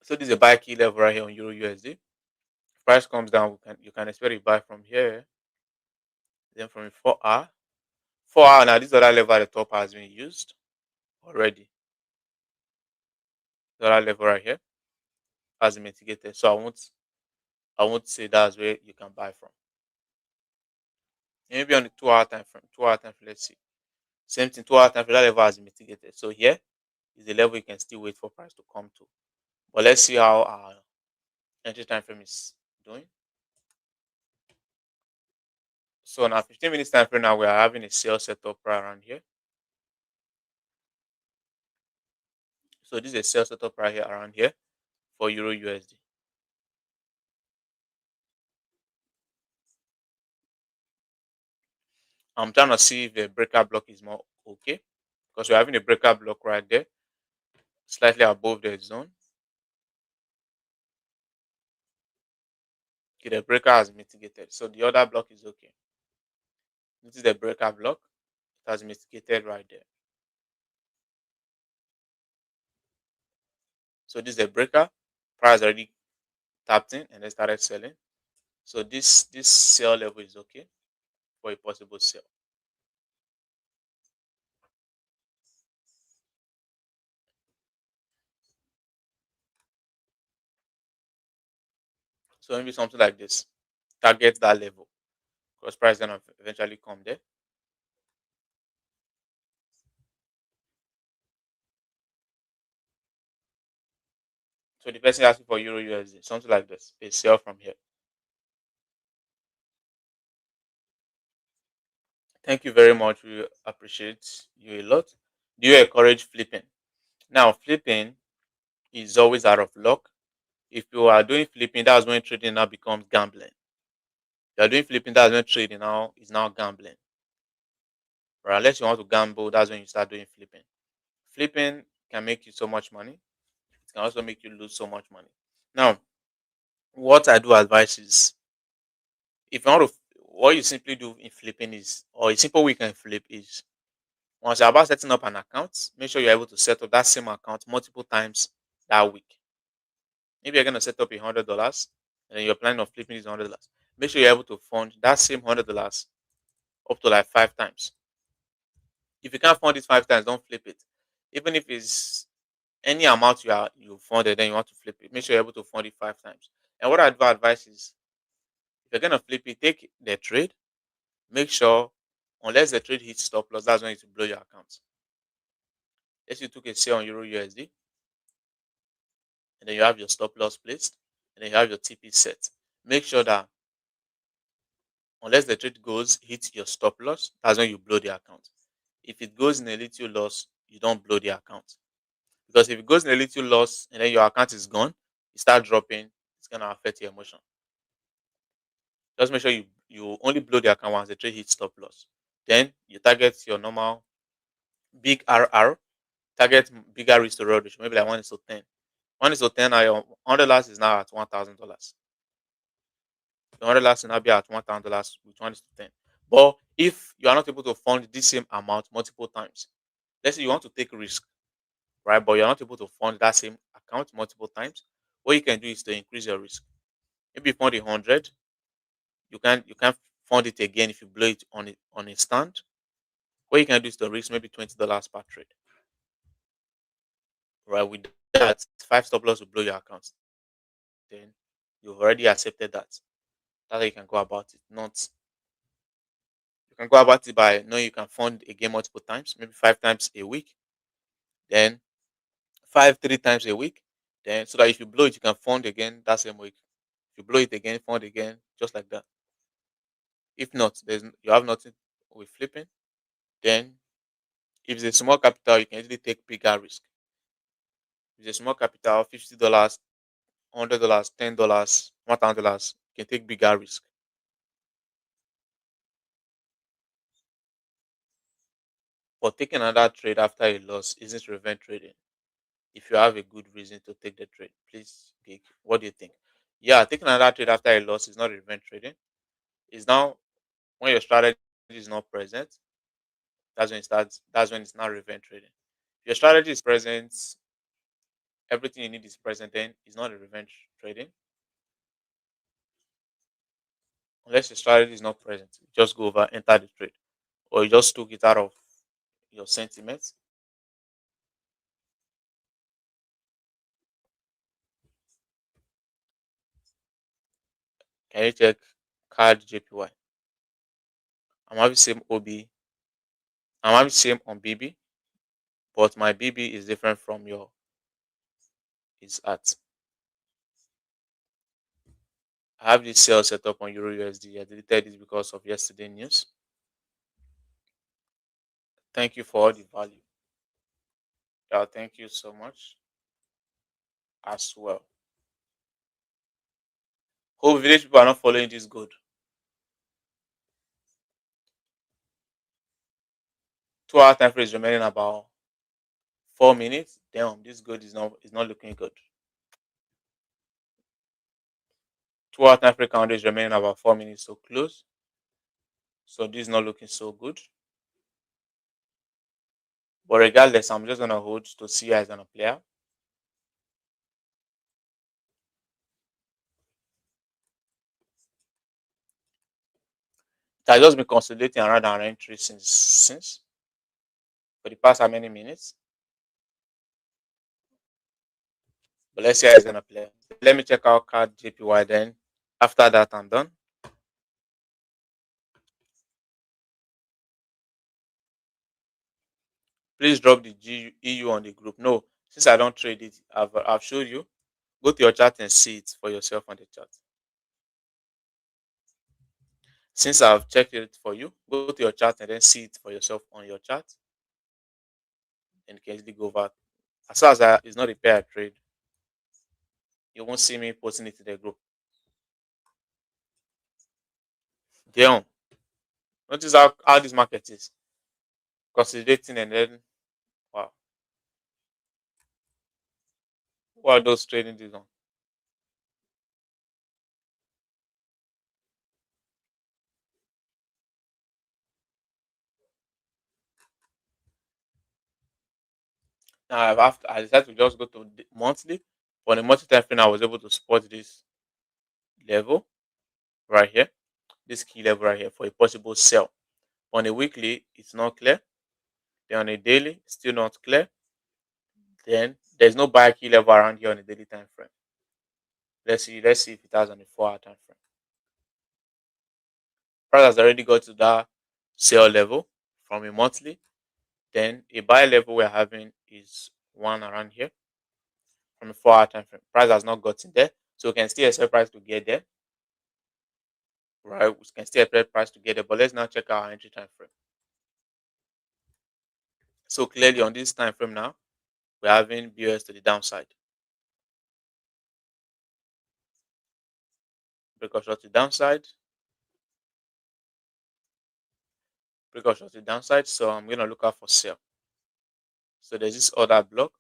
So this is a buy key level right here on Euro USD. If price comes down, you can expect a buy from here. Then from 4 hour, 4 hour now, this other level at the top has been used already. The other level right here has been mitigated. So I won't say that's where you can buy from. Maybe on the 2 hour time frame. 2 hour time frame, let's see. Same thing, 2 hour time frame, that level has been mitigated. So here is the level you can still wait for price to come to. But let's see how our entry time frame is doing. So now 15 minutes time frame now we are having a sell setup right around here. So this is a sell setup right here around here for Euro USD. I'm trying to see if the breaker block is more okay. because we're having a breaker block right there, slightly above the zone. Okay, the breaker has mitigated, so the other block is okay. This is the breaker block. It has mitigated right there. So this is the breaker. Price already tapped in and then started selling. So this sell level is okay for a possible sell. So maybe something like this. Target that level because price gonna eventually come there. So the person asking for Euro USD, something like this. A sell from here. Thank you very much. We appreciate you a lot. Do you encourage flipping? Now, flipping is always out of luck. If you are doing flipping, that's when trading now becomes gambling. If you are doing flipping, that's when trading now is now gambling. Or unless you want to gamble, that's when you start doing flipping. Flipping can make you so much money. It can also make you lose so much money. Now, what I do advise is if you want to, what you simply do in flipping is, or a simple way you can flip is, once you're about setting up an account, make sure you're able to set up that same account multiple times that week. Maybe you're going to set up $100 and then you're planning on flipping this $100. Make sure you're able to fund that same $100 up to like 5 times. If you can't fund it 5 times, don't flip it. Even if it's any amount you funded, then you want to flip it. Make sure you're able to fund it 5 times. And what I do advise is, if you're gonna flip it, take the trade. Make sure, unless the trade hits stop loss, that's when you blow your account. Let's say you took a sale on Euro USD, and then you have your stop loss placed, and then you have your TP set. Make sure that unless the trade goes hit your stop loss, that's when you blow the account. If it goes in a little loss, you don't blow the account. Because if it goes in a little loss and then your account is gone, you start dropping, it's gonna affect your emotion. Just make sure you only blow the account once the trade hits stop loss. Then you target your normal big RR, target bigger risk to reward ratio, maybe like 1 is to 10. 1 is to 10, now your $100 is now at $1,000. The $100 will now be at $1,000 with 1 is to 10. But if you are not able to fund this same amount multiple times, let's say you want to take risk, right? But you're not able to fund that same account multiple times, what you can do is to increase your risk. Maybe you fund 100, you can fund it again if you blow it on a stand. What you can do is to risk maybe $20 per trade. Right, with that, 5 stop loss will blow your account. Then you've already accepted that. That's how you can go about it. Not You can go about it by knowing you can fund again multiple times, maybe 5 times a week, then five 3 times a week. Then so that if you blow it, you can fund again that same week. If you blow it again, fund again, just like that. If not, you have nothing with flipping. Then if it's a small capital, you can easily take bigger risk. If it's a small capital, $50, $100, $10, $1,000, you can take bigger risk. But taking another trade after a loss isn't revenge trading. If you have a good reason to take the trade, please pick. What do you think? Yeah, taking another trade after a loss is not revenge trading. It's now when your strategy is not present, that's when it starts. That's when it's not revenge trading. If your strategy is present, everything you need is present, then it's not a revenge trading. Unless your strategy is not present, you just go over, enter the trade, or you just took it out of your sentiments. Can you check card JPY? I'm having same OB. I'm having same on BB, but my BB is different from your is at. I have this sale set up on Euro USD. I deleted it because of yesterday news. Thank you for all the value. Yeah, thank you so much as well. Hope village people are not following this good. 2 hour time frame is remaining about 4 minutes. Damn, this good is not looking good. 2 hour time frame count is remaining about 4 minutes, so close. So this is not looking so good. But regardless, I'm just gonna hold to see how it's gonna play out. It has just been consolidating around our entry since for the past how many minutes. But let's see how it's gonna play. Let me check out card JPY then. After that, I'm done. Please drop the EU on the group. No, since I don't trade it, I've showed you. Go to your chart and see it for yourself on the chart. Since I've checked it for you, go to your chart and then see it for yourself on your chart. And you can easily go over. As far as it's not a pair trade, you won't see me posting it to the group. Damn. Notice how this market is consolidating and then wow. What are those trading this on? Now I decided to just go to the monthly. On the monthly time frame, I was able to spot this level right here, this key level right here for a possible sell. On a weekly, it's not clear. Then on a daily, still not clear. Then there's no buy key level around here on the daily time frame. Let's see if it has on the 4 hour time frame. Price has already got to that sell level from a monthly. Then a buy level we're having is one around here from a 4 hour time frame. Price has not gotten there. So we can still expect price to get there. Right? We can still expect price to get there. But let's now check our entry time frame. So clearly on this time frame now, we're having BOS to the downside. Breakout short to downside. Breakout short to downside. So I'm gonna look out for sell. So there's this other block.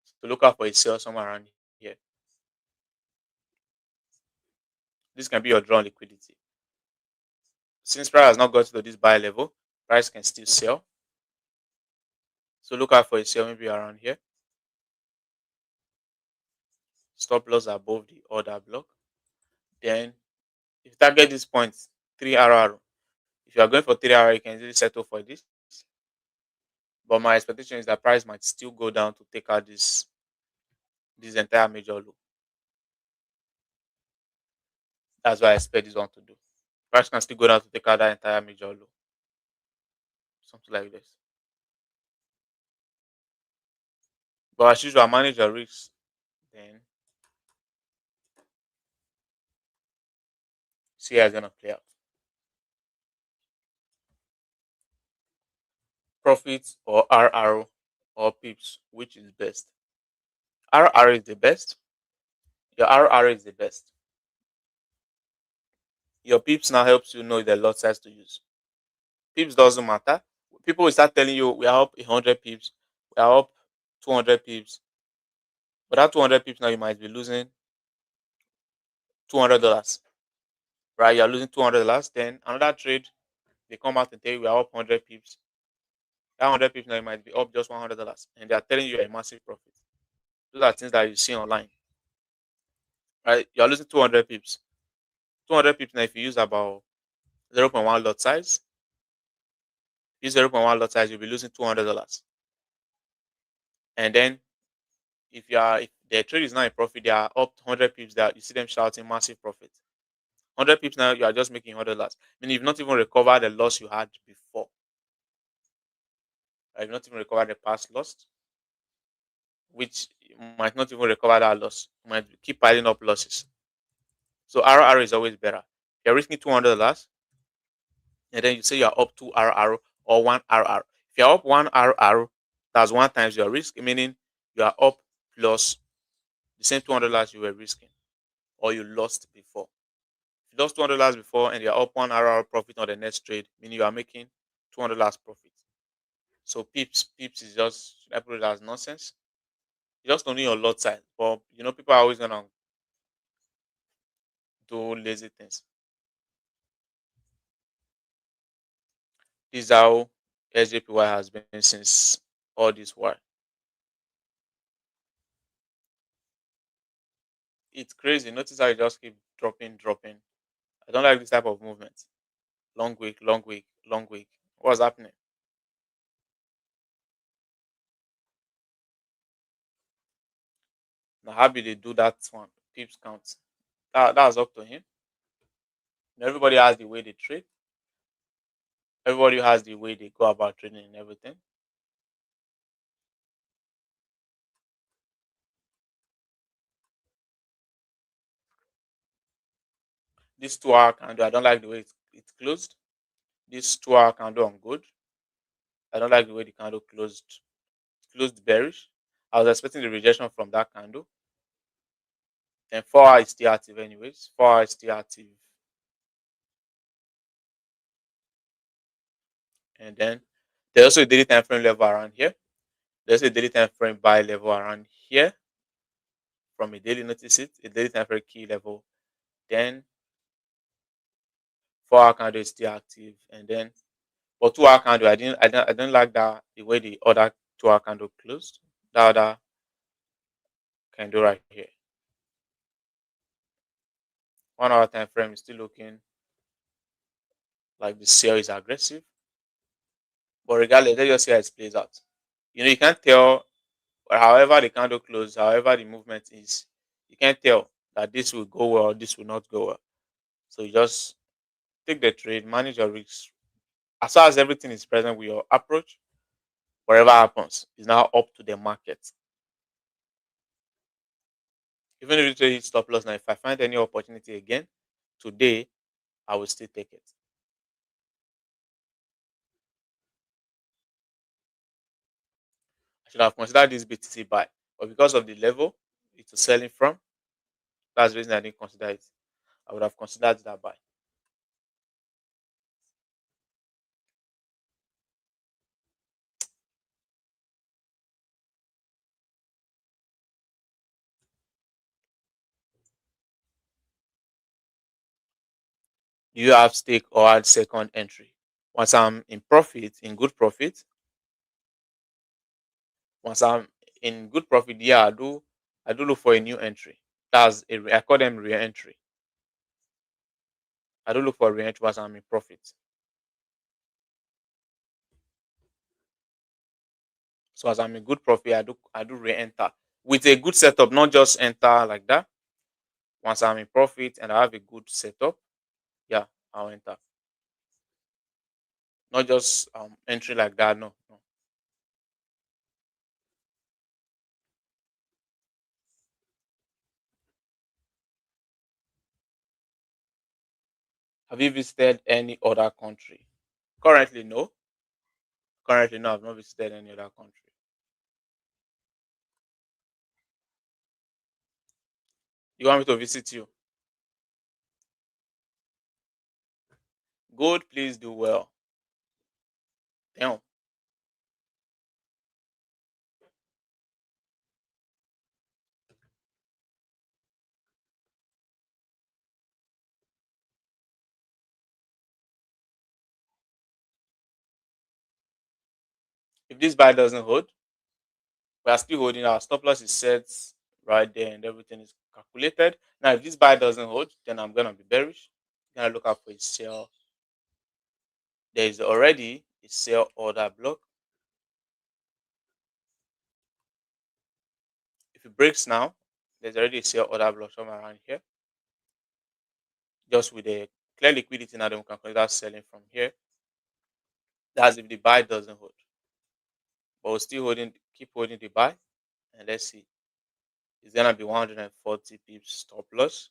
So look out for a sell somewhere around here. This can be your drawn liquidity. Since price has not got to this buy level, price can still sell. So look out for a sell maybe around here. Stop loss above the other block. Then if you target this point, 3 RR. If you are going for 3 RR, you can easily settle for this. But my expectation is that price might still go down to take out this entire major low. That's what I expect this one to do. Price can still go down to take out that entire major low. Something like this. But as usual, manage your risks. Then see how it's gonna play out. Profits or RR or pips, which is best? RR is the best. Your RR is the best. Your pips now helps you know the lot size to use. Pips doesn't matter. People will start telling you we are up 100 pips, we are up 200 pips. But that 200 pips now you might be losing $200, right? You're losing $200. Then another trade, they come out and tell you we are up 100 pips. That 100 pips now you might be up just $100, and they are telling you a massive profit. Those are things that you see online, right? You're losing 200 pips. 200 pips now, if you use about 0.1 lot size, use 0.1 lot size, you'll be losing $200. And then if the trade is not a profit, they are up 100 pips. That you see them shouting massive profit. 100 pips now, you are just making $100. I mean, you've not even recovered the loss you had before. Right? You've not even recovered the past loss, which you might not even recover that loss. You might keep piling up losses. So RR is always better. You're risking $200, and then you say you're up 2 RR or 1 RR. If you're up 1 RR, that's 1 times your risk, meaning you are up plus the same $200 you were risking or you lost before. If you lost $200 before and you're up 1 RR profit on the next trade, meaning you are making $200 profit. So pips is just, should I put it as nonsense? It's just only your lot size. But people are always gonna do lazy things. This is how SJPY has been since all this while. It's crazy. Notice how it just keep dropping. I don't like this type of movement. Long week, long week, long week. What's happening? Now, how did they do that one? Pips count. That's up to him. Everybody has the way they trade. Everybody has the way they go about trading and everything. This 2 hour candle, I don't like the way it closed. This 2 hour candle on good. I don't like the way the candle closed bearish. I was expecting the rejection from that candle. Then 4 hour is still active anyways. 4 hour is still active. And then there's also a daily time frame level around here. There's a daily time frame buy level around here. From a daily notice it, a daily time frame key level. Then 4 hour candle is still active. And then for 2 hour candle, I didn't like that the way the other 2 hour candle closed. The other candle right here. 1 hour time frame is still looking like the sale is aggressive. But regardless, let's just see how it plays out. You can't tell, or however the candle closes, however the movement is, you can't tell that this will go well or this will not go well. So you just take the trade, manage your risks. As far as everything is present with your approach, whatever happens is now up to the market. Even if you hit stop loss now, if I find any opportunity again today, I will still take it. I should have considered this BTC buy, but because of the level it was selling from, that's the reason I didn't consider it. I would have considered that buy. You have stake or add second entry. Once I'm in profit, in good profit, once I'm in good profit, yeah, I do look for a new entry. I call them re-entry. I do look for re-entry once I'm in profit. So as I'm in good profit, I do re-enter with a good setup, not just enter like that. Once I'm in profit and I have a good setup, yeah, I'll enter. Not just entry like that. No, no. Have you visited any other country? Currently, no. Currently, no. I've not visited any other country. You want me to visit you? Good, please do well. Damn. If this buy doesn't hold, we are still holding. Our stop loss is set right there and everything is calculated. Now, if this buy doesn't hold, then I'm gonna be bearish. I'm gonna look out for a sell. There is already a sell order block. If it breaks now, there's already a sell order block somewhere around here. Just with a clear liquidity now, then we can consider selling from here. That's if the buy doesn't hold. But we're still keep holding the buy. And let's see. It's gonna be 140 pips stop loss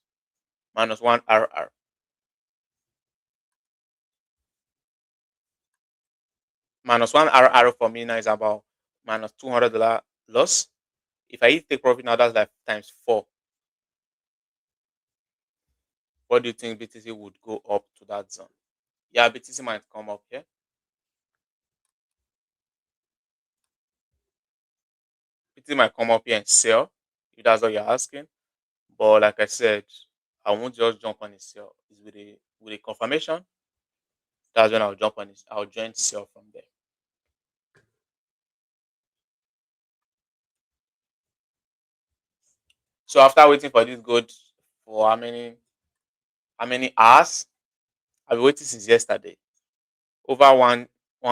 minus one RR. Minus one RR for me now is about minus $200 loss. If I hit take profit now, that's like times four. What do you think BTC would go up to that zone? Yeah, BTC might come up here. liquidity might come up here and sell if that's what you're asking. But like I said, I won't just jump on a sell. It's with a confirmation. That's when I'll jump on it. I'll join sell from there. So after waiting for this gold for how many hours? I've been waiting since yesterday. Over one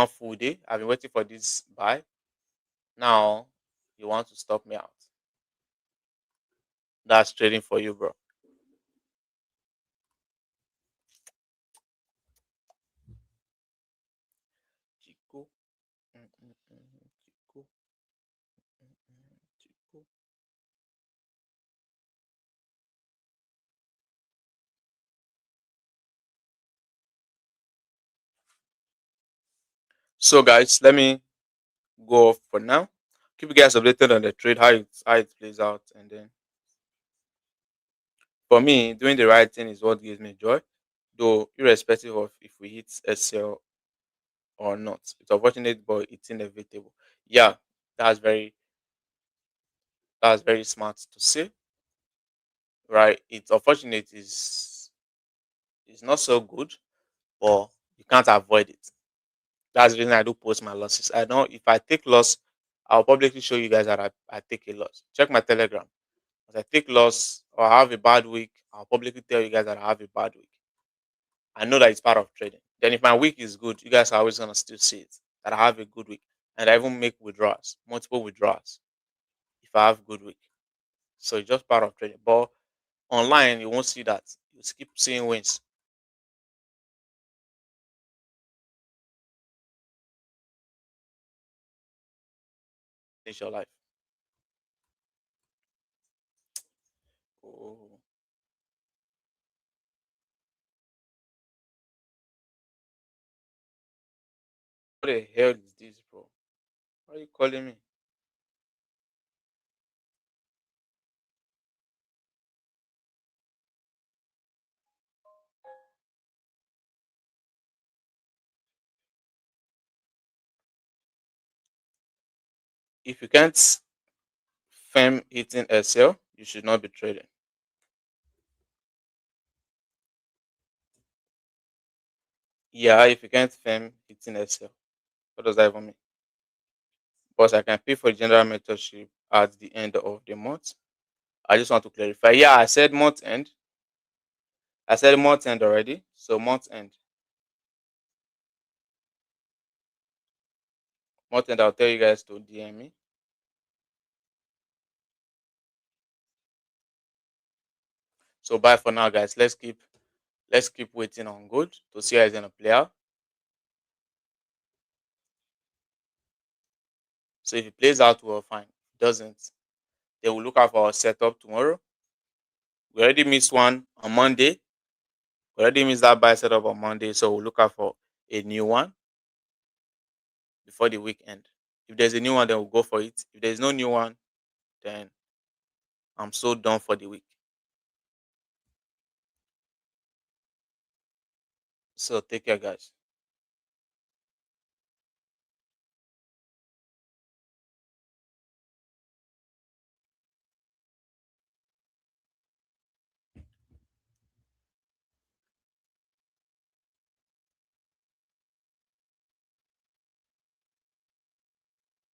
full day. I've been waiting for this buy. Now you want to stop me out. That's trading for you, bro. Chico. Mm, mm, mm, Chico. Mm, Chico. So guys, let me go off for now. Keep you guys updated on the trade, how it plays out, and then for me, doing the right thing is what gives me joy. Though irrespective of if we hit SL or not. It's unfortunate, but it's inevitable. Yeah, that's very that's very smart to say, right? It's unfortunate is not so good, but you can't avoid it. That's the reason I do post my losses. I know if I take loss, I'll publicly show you guys that I take a loss. Check my telegram. If I take loss or I have a bad week, I'll publicly tell you guys that I have a bad week. I know that it's part of trading. Then if my week is good, you guys are always gonna still see it. That I have a good week. And I even make withdrawals, multiple withdrawals if I have good week. So it's just part of trading. But online you won't see that. You keep seeing wins in your life. Oh, what the hell is this, bro? Why are you calling me? If you can't firm hitting SL, you should not be trading. Yeah, if you can't firm hitting SL, what does that even mean? Because I can pay for general mentorship at the end of the month. I just want to clarify. Yeah, I said month end. I said month end already. So month end. Month end, I'll tell you guys to DM me. So bye for now, guys. Let's keep waiting on gold to see how it's gonna play out. So if it plays out well, fine. If it doesn't, they will look out for our setup tomorrow. We already missed one on Monday. We already missed that buy setup on Monday, so we'll look out for a new one before the weekend. If there's a new one, then we'll go for it. If there's no new one, then I'm so done for the week. So take care, guys.